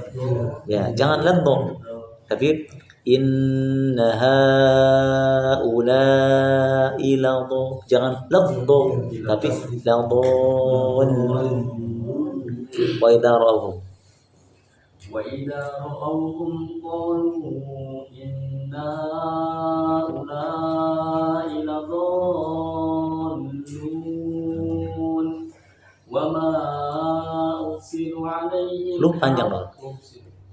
Ya, jangan laddo. Tapi inna haula'i laddo. Jangan laddo tapi laddon. Wa idza ra'awhum وإذا رأوهم قالوا إن هؤلاء لضالون وما أرسلوا عليهم lu panjang dong.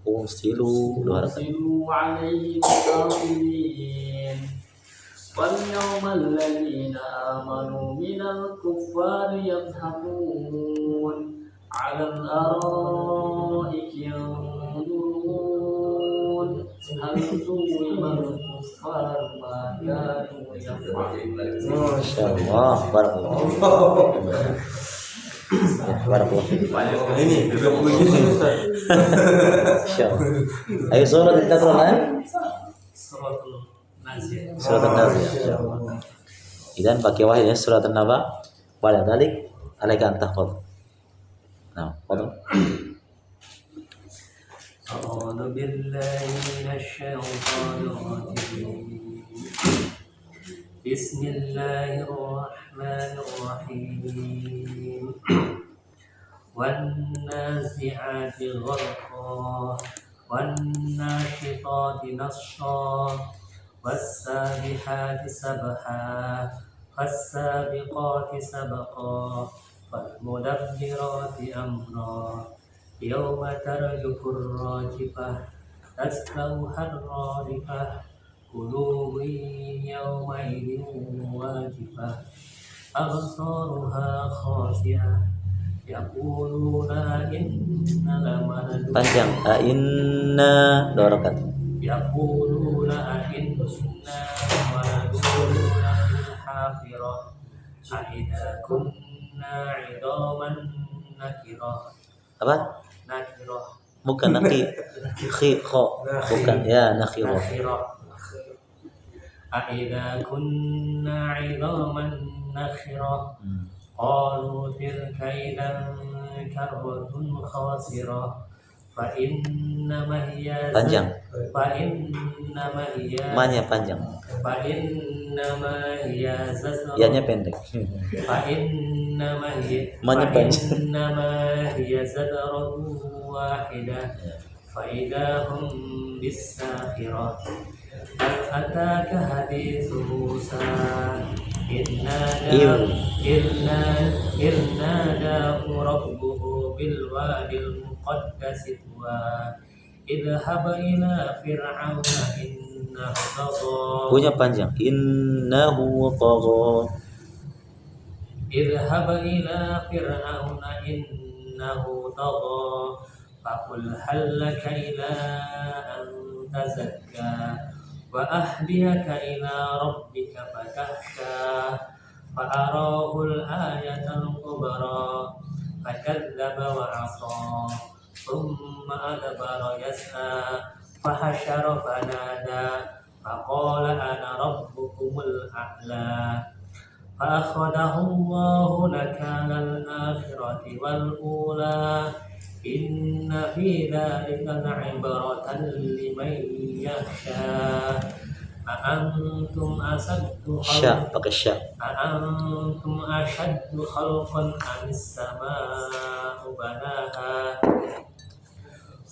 Ursilu dua harakat. أرسلوا عليهم حافظين واليوم الذين آمنوا من الكفار يضحكون على الأرائك ينظرون هل ثوب الكفار ما كانوا يفعلون. Masyaallah, barakallah. Ya, barakallah. Ini juga puisi sih Ustaz. Insyaallah. Ayo surat kita Quran. Suratul Nazi'at. Surat An-Nazi'at. Insyaallah. Idan pakai wahid ya surat An-Naba. Wa dzalik alaika an tahfaz. Nah, qadam. أعوذ بالله من الشيطان الرجيم بسم الله الرحمن الرحيم والنازعات غرقا والناشطات نشطا والسابحات سبحا فالسابقات سبقا فالمدبرات أمرا يوم ترجف الراجفة تتبعها الرادفة قلوب يومئذ واجفة أبصارها خاشعة يقولون إنا لمردود Panjang. Inna dua harakat. يقولون أئنا لمردودون في الحافرة أئذا كنا عظاما نكرة. Apa? نكرة Bukan naki. Kho. Bukan ya nakhirah. نخرة أئذا كنا عظاما نخرة قالوا تلك إذا كرة خاسرة فإنما هي Panjang. فإنما هي Manya panjang. فإنما هي زجرة Ianya pendek. فإنما هي Manya panjang. فإنما هي زجرة واحدة فإذا هم بالساخرة هل أتاك حديث موسى إذ ناداه ربه بالوادي المقدس طوى اذهب إلى فرعون إنه طغى Punya panjang. Innahu tagha. اذهب إلى فرعون إنه طغى فقل هل لك إلى أن تزكى وأهديك إلى ربك فتخشى فأراه الآية الكبرى فكذب وعصى ثم أدبر يسعى فحشر فنادى فقال أنا ربكم الأعلى فأخذه الله نكال الآخرة والأولى إن في ذلك لعبرة لمن يخشى أأنتم أشد Sya pakai sya. أأنتم أشد خلقا أم السماء بناها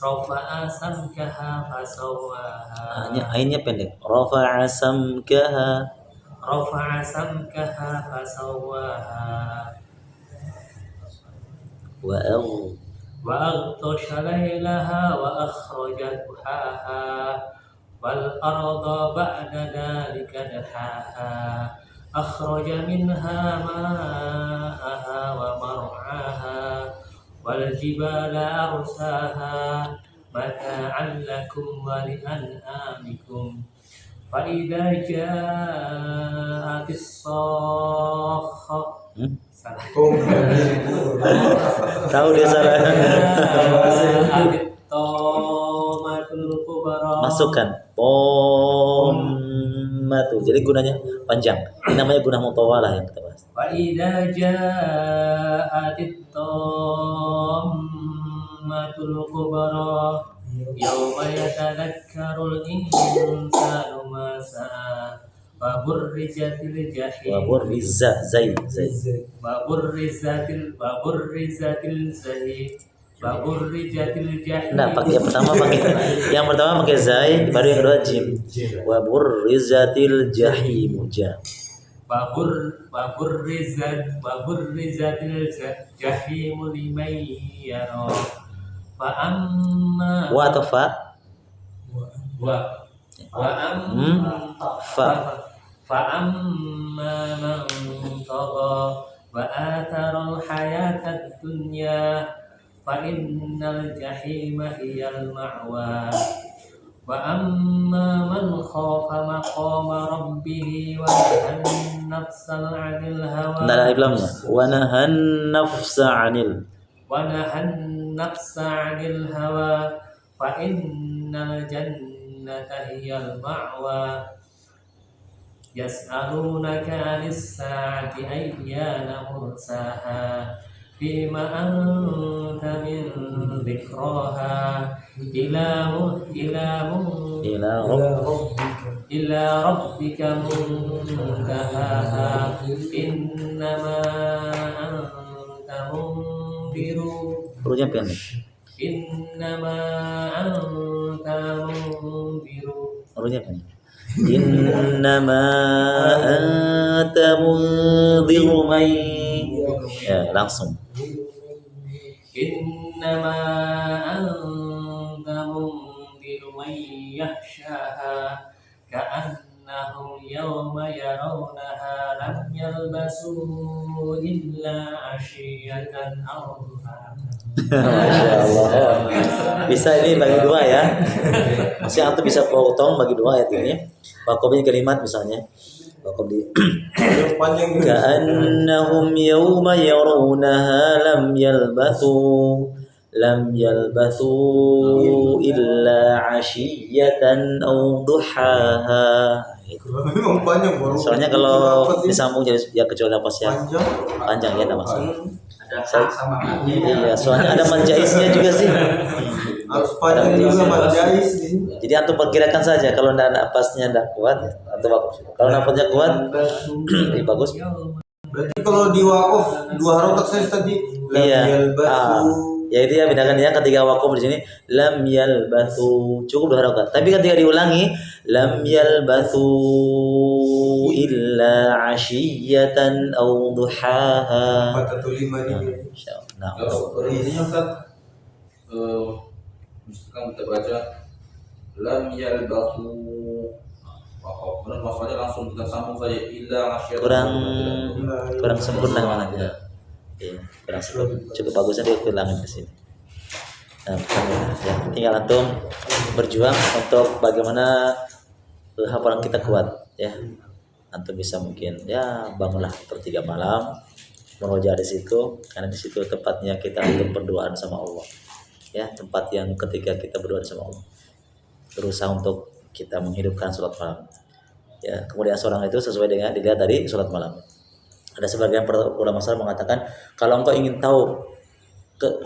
رفع سمكها فسواها Ainnya pendek. Rafa'a samkaha. رفع سمكها فسواها وأغطش ليلها وأخرج ضحاها والأرض بعد ذلك دحاها أخرج منها ماءها ومرعاها والجبال أرساها متاعا لكم ولأنعامكم فإذا جاءت الصاخة Tahu dia salah. جاءت الطامة الكبرى Masukkan. To Jadi gunanya panjang. Ini namanya guna mutawalah yang kita bahas. وإذا جاءت الطامة الكبرى يوم يتذكر الإنسان ما سعى وبرزت الجحيم Waburriza zai. وبرزت الجحيم Nah, pakai yang pertama pakai zai, baru yang kedua jim. Waburrizatil jahim ja. وبرزت الجحيم لمن يرى فأما Wa atau fa? فأما من طغى وآثر الحياة الدنيا فإن الجحيم هي المأوى وأما من خاف مقام ربه ونهى النفس عن الهوى Tidak ada iblamnya. Wa nahan nafsa 'anil. فإن الجنة هي المأوى يسألونك عن الساعة أيان مرساها فيما أنت من ذكراها إلى ربك منتهاها إنما أنت منذر Hurufnya pendek. إنما أنت منذر Hurufnya pendek. Innama anta mundhiru man. Ya, langsung. إنما أنت منذر من يخشاها كأنهم يوم يرونها لم يلبسوا إلا عشية أو Masya Allah. Bisa ini bagi dua ya. Maksudnya antum bisa potong bagi dua ayat ini. Wakobin kalimat misalnya. Wakob di Yang panjang dulu. Ka'annahum yawma yarawnaha lam yalbathu illa 'ashiyatan aw duhaha. Memang panjang baru. Soalnya kalau disambung jadi ya kecuali apa sih ya? panjang. Panjang ya nama saya. Ada sama Iya, soalnya ada manjaisnya juga sih. Harus panjang juga majais nih. Jadi antum perkirakan saja kalau napasnya tidak kuat, antum wakaf. Kalau napasnya kuat, lebih bagus. Berarti kalau di wakaf 2 harokat saya tadi lam Iya. yalbathu. Ya itu ya bedakan ya ketika wakaf di sini lam yalbathu cukup 2 harokat. Tapi ketika diulangi lam yalbathu illa 'ashiyatan aw duhaha. 4 atau 5 nih. Nah, Kalau intinya Ustaz, misalkan kita baca lam yalbathu, benar maksudnya langsung kita sambung saja illa asyad. kurang sempurna mananya. Iya, kurang sempurna. Cukup bagusnya dia ulangin ke sini. Nah, ya, tinggal antum berjuang untuk bagaimana hafalan kita kuat ya. Antum bisa mungkin ya bangunlah per 3 malam meroja di situ karena di situ tempatnya kita untuk berdoa sama Allah. Ya, tempat yang ketika kita berdoa sama Allah. Berusaha untuk kita menghidupkan sholat malam. Ya, kemudian seorang itu sesuai dengan dilihat dari sholat malam. Ada sebagian ulama salaf mengatakan kalau engkau ingin tahu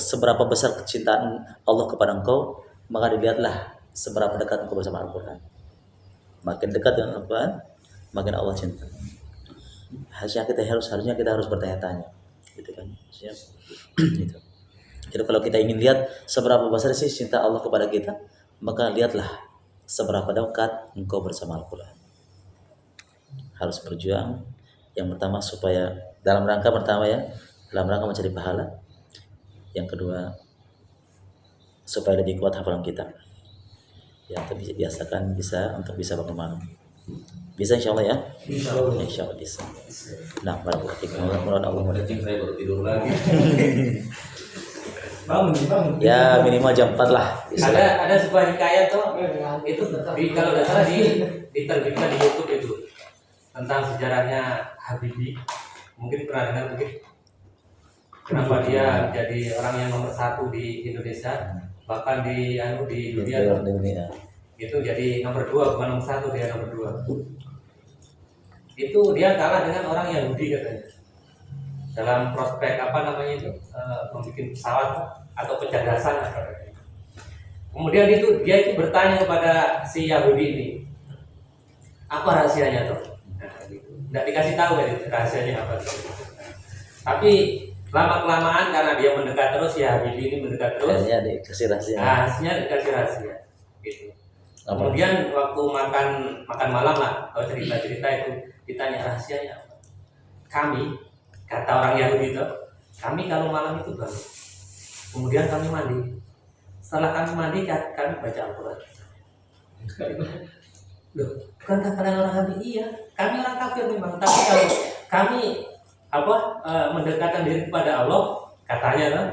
seberapa besar kecintaan Allah kepada engkau, maka dilihatlah seberapa dekat engkau bersama Al-Quran. Makin dekat dengan Al-Quran, makin Allah cinta. Harusnya kita harus bertanya-tanya, gitu kan? Gitu. Jadi kalau kita ingin lihat seberapa besar sih cinta Allah kepada kita, maka lihatlah seberapa dekat engkau bersama Al-Quran. Harus berjuang. Yang pertama supaya dalam rangka mencari pahala. Yang kedua supaya lebih kuat hafalan kita. Ya, biasakan untuk bisa bangun malam. Bisa insyaallah ya? Insyaallah bisa. Nah, barakallahu fikum. Mudah-mudahan Allah Kencing saya baru tidur lagi. Bangun. ya minimal jam 4 lah. Ada sebuah hikayat tuh itu kalau nggak salah diterbitkan di YouTube itu tentang sejarahnya Habibie. Mungkin pernah dengar mungkin kenapa dia jadi orang yang nomor 1 di Indonesia, bahkan di dunia Dunia. itu jadi nomor 2, bukan nomor 1, dia nomor 2. itu dia kalah dengan orang Yahudi katanya dalam prospek apa namanya itu membuat pesawat atau kecerdasan katanya. Kemudian dia itu bertanya kepada si Yahudi ini, apa rahasianya tuh? Nah, gitu. Nggak dikasih tahu ya rahasianya apa gitu. Tapi lama kelamaan karena dia mendekat terus, ya Yahudi ini mendekat terus. Akhirnya dikasih rahasia. Hasilnya dikasih rahasia. Gitu. Kemudian waktu makan malam lah, kalau cerita-cerita itu ditanya rahasianya apa? Kami, kata orang Yahudi itu, kami kalau malam itu bangun, kemudian kami mandi. Setelah kami mandi, kami baca Al-Quran. Loh, bukankah kalian orang kafir? Iya, kami orang kafir memang. Tapi kalau kami mendekatkan diri kepada Allah, katanya kan,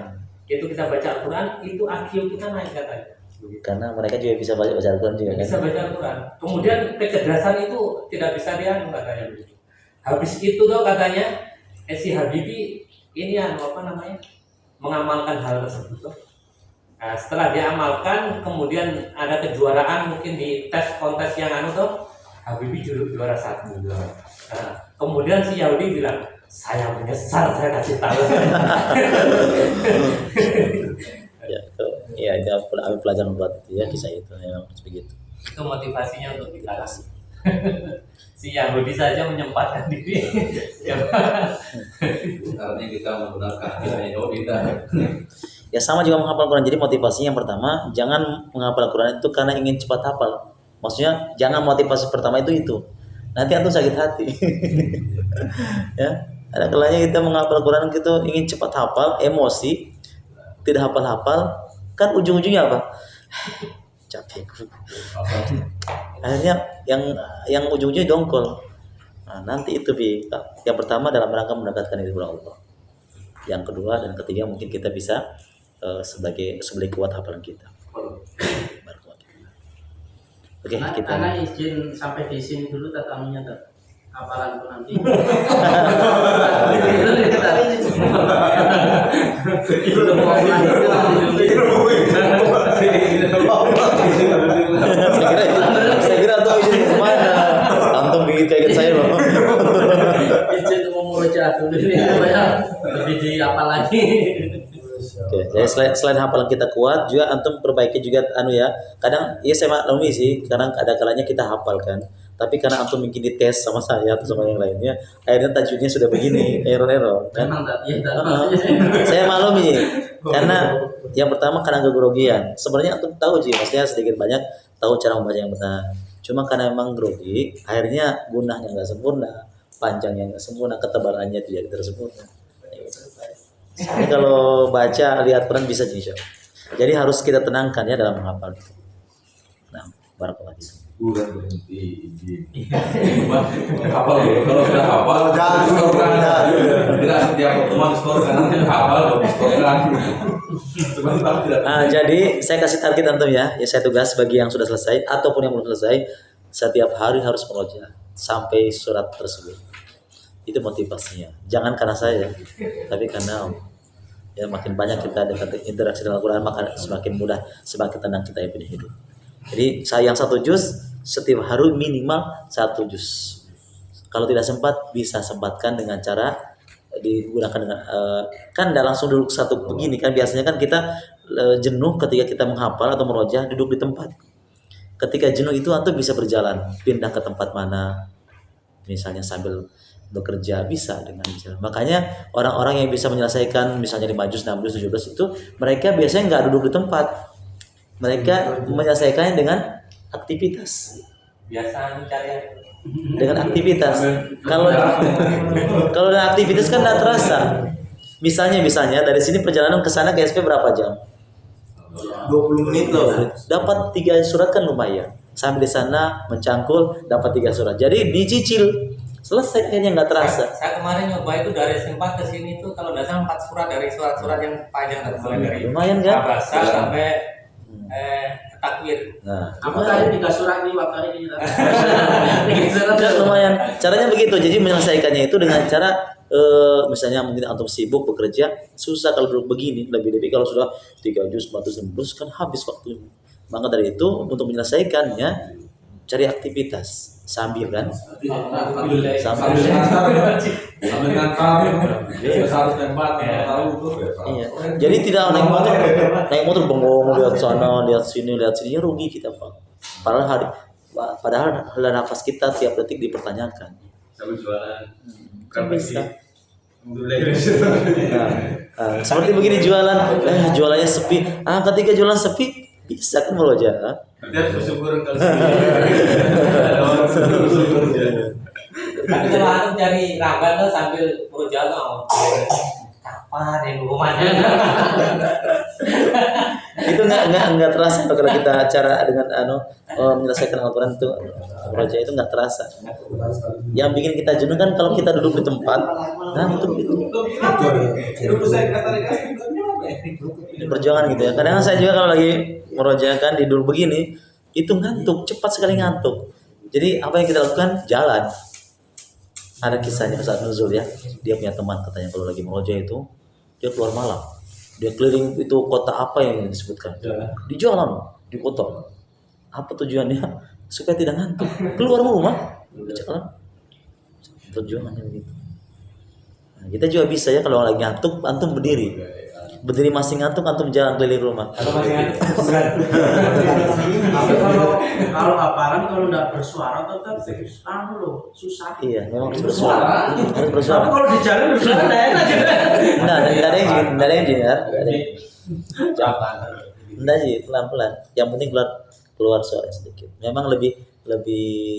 itu kita baca Al-Quran, itu IQ kita naik katanya. Karena mereka juga bisa baca Al-Quran juga kan. Bisa baca Al-Quran. Kemudian kecerdasan itu tidak bisa dianu katanya begitu. Habis itu tuh katanya si Habibie ini mengamalkan hal tersebut tuh. Nah, setelah dia amalkan, kemudian ada kejuaraan mungkin di kontes yang tuh Habibie juara 1. Nah, kemudian si Yahudi bilang, saya menyesal saya kasih tahu. Ya itu ambil pelajaran buat itu ya, kisah itu memang begitu. Itu motivasinya untuk kita kasih. Si Yahudi saja menyempatkan diri. Artinya kita menggunakan Yahudi dan Ya sama juga menghafal Quran. Jadi motivasinya yang pertama, jangan menghafal Quran itu karena ingin cepat hafal. Maksudnya jangan motivasi pertama itu. Nanti antum sakit hati. Ya, ada kalanya kita menghafal Quran gitu ingin cepat hafal, emosi, tidak hafal-hafal, kan ujung-ujungnya apa? Capek. Akhirnya yang ujung-ujungnya dongkol. Nah, nanti itu yang pertama dalam rangka mendekatkan diri kepada Allah. Yang kedua dan ketiga mungkin kita bisa sebagai kuat hafalan kita. Oke, kita Karena izin sampai di sini dulu tatamunya tuh. Hafalanku nanti. saya kira tuh izin kemana? Antum bikin kaget saya loh. Izin mau murojaah dulu ini supaya lebih dihafal lagi. Oke, jadi selain hafalan kita kuat, juga antum perbaiki juga kadang ya saya maklumi sih, kadang ada kalanya kita hafal kan. Tapi karena antum mungkin dites sama saya atau sama yang lainnya, akhirnya tajwidnya sudah begini, error kan. Saya maklumi karena yang pertama karena kegrogian. Sebenarnya antum tahu sih, maksudnya sedikit banyak tahu cara membaca yang benar. Cuma karena memang grogi, akhirnya gunahnya nggak sempurna, panjangnya nggak sempurna, ketebalannya tidak sempurna. Jadi kalau baca lihat Quran bisa jadi. Jadi harus kita tenangkan ya dalam menghafal. Nah, barakallahu fiikum. bukan berhenti di hafal dulu. Kalau sudah hafal setorkan. Tidak setiap pertemuan setorkan, nanti hafal baru setorkan. Jadi saya kasih target antum ya. Ya saya tugas bagi yang sudah selesai ataupun yang belum selesai, setiap hari harus meroja sampai surat tersebut. Itu motivasinya. Jangan karena saya, tapi karena ya makin banyak kita interaksi dengan Al-Quran, maka semakin mudah, semakin tenang kita hidup. Jadi saya yang 1 juz setiap hari minimal 1 juz. Kalau tidak sempat bisa sempatkan dengan cara digunakan dengan kan tidak langsung duduk satu begini kan, biasanya kan kita jenuh ketika kita menghafal atau merojah duduk di tempat. Ketika jenuh itu antum bisa berjalan, pindah ke tempat mana, misalnya sambil bekerja bisa dengan jalan. Makanya orang-orang yang bisa menyelesaikan misalnya 5 juz, 6 juz, 17 itu mereka biasanya nggak duduk di tempat. Mereka menyelesaikannya dengan aktivitas. Biasa mencari Dengan aktivitas. Kalau dengan aktivitas kan tidak terasa. Misalnya dari sini perjalanan ke sana ke SP berapa jam? 20 menit loh. Dapat 3 surat kan lumayan. Sampai di sana mencangkul dapat 3 surat. Jadi dicicil. Selesai akhirnya nggak terasa. Saya kemarin nyoba itu dari Sempat ke sini itu kalau nggak salah 4 surat dari surat-surat yang panjang mulai dari Lumayan kan? Abasa sampai takwir. Nah, Aku tadi 3 surat nih waktu ini. lumayan. Caranya begitu. Jadi menyelesaikannya itu dengan cara misalnya mungkin antum sibuk bekerja, susah kalau duduk begini. Lebih-lebih kalau sudah 3 juz, 4 juz, 6 juz kan habis waktunya. Maka dari itu untuk menyelesaikannya cari aktivitas sambil kan. Sambil ngantar harus tempat tahu tuh. Iya. Jadi tidak naik motor bengong lihat sana lihat sini ya rugi kita Pak. Padahal nafas kita tiap detik dipertanyakan. Sambil jualan. Kan bisa. Seperti begini jualannya sepi. Ketika jualan sepi bisa kan murojaah. Dia bersyukur kalau Tapi kalau antum cari ramban tuh sambil murojaah kapan yang rumahnya? Itu nggak terasa kalau kita cara dengan menyelesaikan Al-Quran itu murojaah itu nggak terasa. Yang bikin kita jenuh kan kalau kita duduk di tempat ngantuk gitu. Perjuangan gitu ya. Kadang saya juga kalau lagi murojaah kan tidur begini itu ngantuk, cepat sekali ngantuk. Jadi apa yang kita lakukan? Jalan. Ada kisahnya saat nuzul ya. Dia punya teman katanya kalau lagi murojaah itu dia keluar malam. Dia keliling itu kota apa yang disebutkan? Di jalan, di kota. Apa tujuannya? Supaya tidak ngantuk. Keluar rumah, jalan. Tujuannya begitu. Nah, kita juga bisa ya kalau lagi ngantuk, antum berdiri. Berdiri masih ngantuk, antum jalan keliling rumah. Atau masih ngantuk? Kalau hafalan kalau nggak bersuara tetap susah. Iya, memang harus bersuara. Harus bersuara. Tapi kalau di jalan bersuara enak gitu. Enggak ada yang dengar. Enggak sih, pelan-pelan. Yang penting keluar suara sedikit. Memang lebih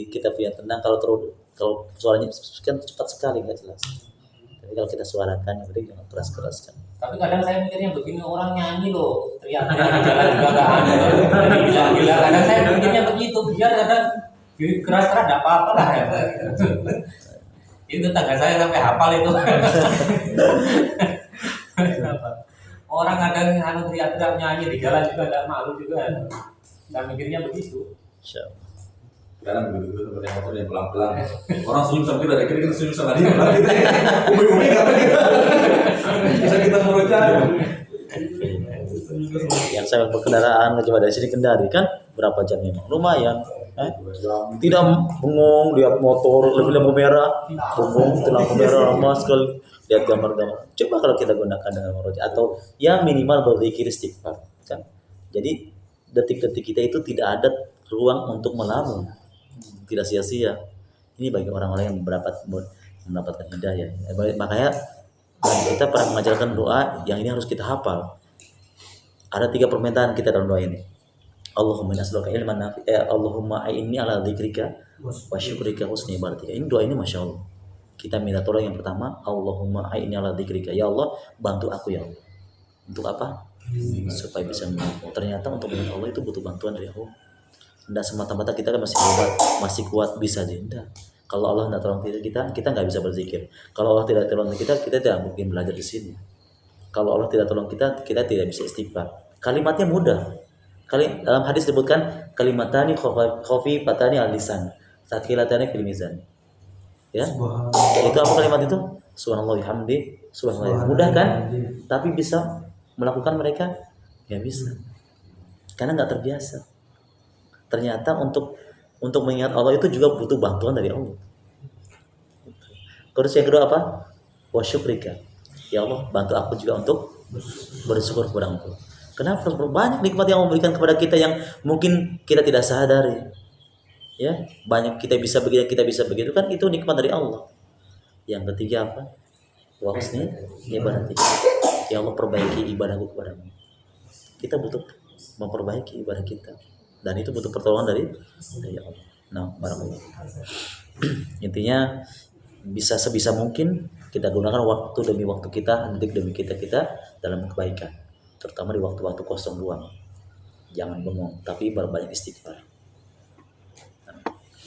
kita punya tenang kalau suaranya kan cepat sekali nggak jelas. Tapi kalau kita suarakan, berarti jangan keras-keraskan. Tapi kadang saya mikirnya begini, orang nyanyi loh, teriak-teriak di jalan juga nggak ada. Gila-gila. Kadang saya mikirnya begitu, biar kadang keras-keras nggak apa-apa lah ya. Itu tetangga saya sampai hafal itu. Orang kadang teriak-teriak nyanyi di jalan juga nggak malu juga. Nggak mikirnya begitu. Sekarang begitu seperti motor yang pelan-pelan. Orang senyum sampai dari kita senyum sama dia. Umi kata kita. Bisa kita murojaah. Yang saya berkendaraan coba dari sini Kendari kan berapa jam memang lumayan. Tidak bengong lihat motor lebih lampu merah, bengong itu lampu merah lama sekali lihat gambar-gambar. Coba kalau kita gunakan dengan murojaah atau ya minimal berzikir istighfar kan. Jadi detik-detik kita itu tidak ada ruang untuk melamun. Tidak sia-sia. Ini bagi orang-orang yang mendapatkan hidayah. Makanya kita pernah mengajarkan doa yang ini harus kita hafal. Ada 3 permintaan kita dalam doa ini. Allahumma nas'aluka ilman nafi'a, Allahumma a'inni ala dzikrika wa syukrika husni ibadatika. Ini doa ini Masya Allah. Kita minta tolong yang pertama, Allahumma a'inni ala dzikrika. Ya Allah, bantu aku ya Allah. Untuk apa? Supaya bisa mengenal. Ternyata untuk mengenal Allah itu butuh bantuan dari Allah. Tidak semata-mata kita kan masih hebat, masih kuat bisa tidak. Kalau Allah tidak tolong kita nggak bisa berzikir. Kalau Allah tidak tolong kita tidak mungkin belajar di sini. Kalau Allah tidak tolong kita tidak bisa istighfar. Kalimatnya mudah. Dalam hadis disebutkan kalimatani khafifatani al-lisan, tsaqilatani fil mizan. Ya. Itu apa kalimat itu? Subhanallah bihamdi, subhanallah. Mudah kan? Tapi bisa melakukan mereka nggak bisa. Karena nggak terbiasa. Ternyata untuk mengingat Allah itu juga butuh bantuan dari Allah. Terus yang kedua apa? Wa syukrika. Ya Allah, bantu aku juga untuk bersyukur kepada Engkau. Kenapa? Banyak nikmat yang Allah berikan kepada kita yang mungkin kita tidak sadari. Ya, banyak kita bisa begini, kita bisa begitu kan itu nikmat dari Allah. Yang ketiga apa? Wa husni ibadati. Ya Allah, perbaiki ibadahku kepadamu. Kita butuh memperbaiki ibadah kita. Dan itu butuh pertolongan dari Allah. Nah, barakallah. Intinya bisa sebisa mungkin kita gunakan waktu demi waktu kita, detik demi kita dalam kebaikan, terutama di waktu-waktu kosong luang. Jangan bengong, tapi berbanyak istighfar.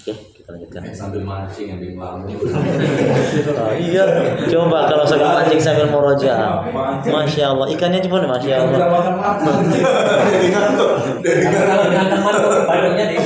Oke, kita lanjutkan. Sambil mancing yang di malam. Iya, coba kalau sambil mancing sambil murojaah. Masya Allah, ikannya cuma Masya Allah. Kalau dengan teman badannya di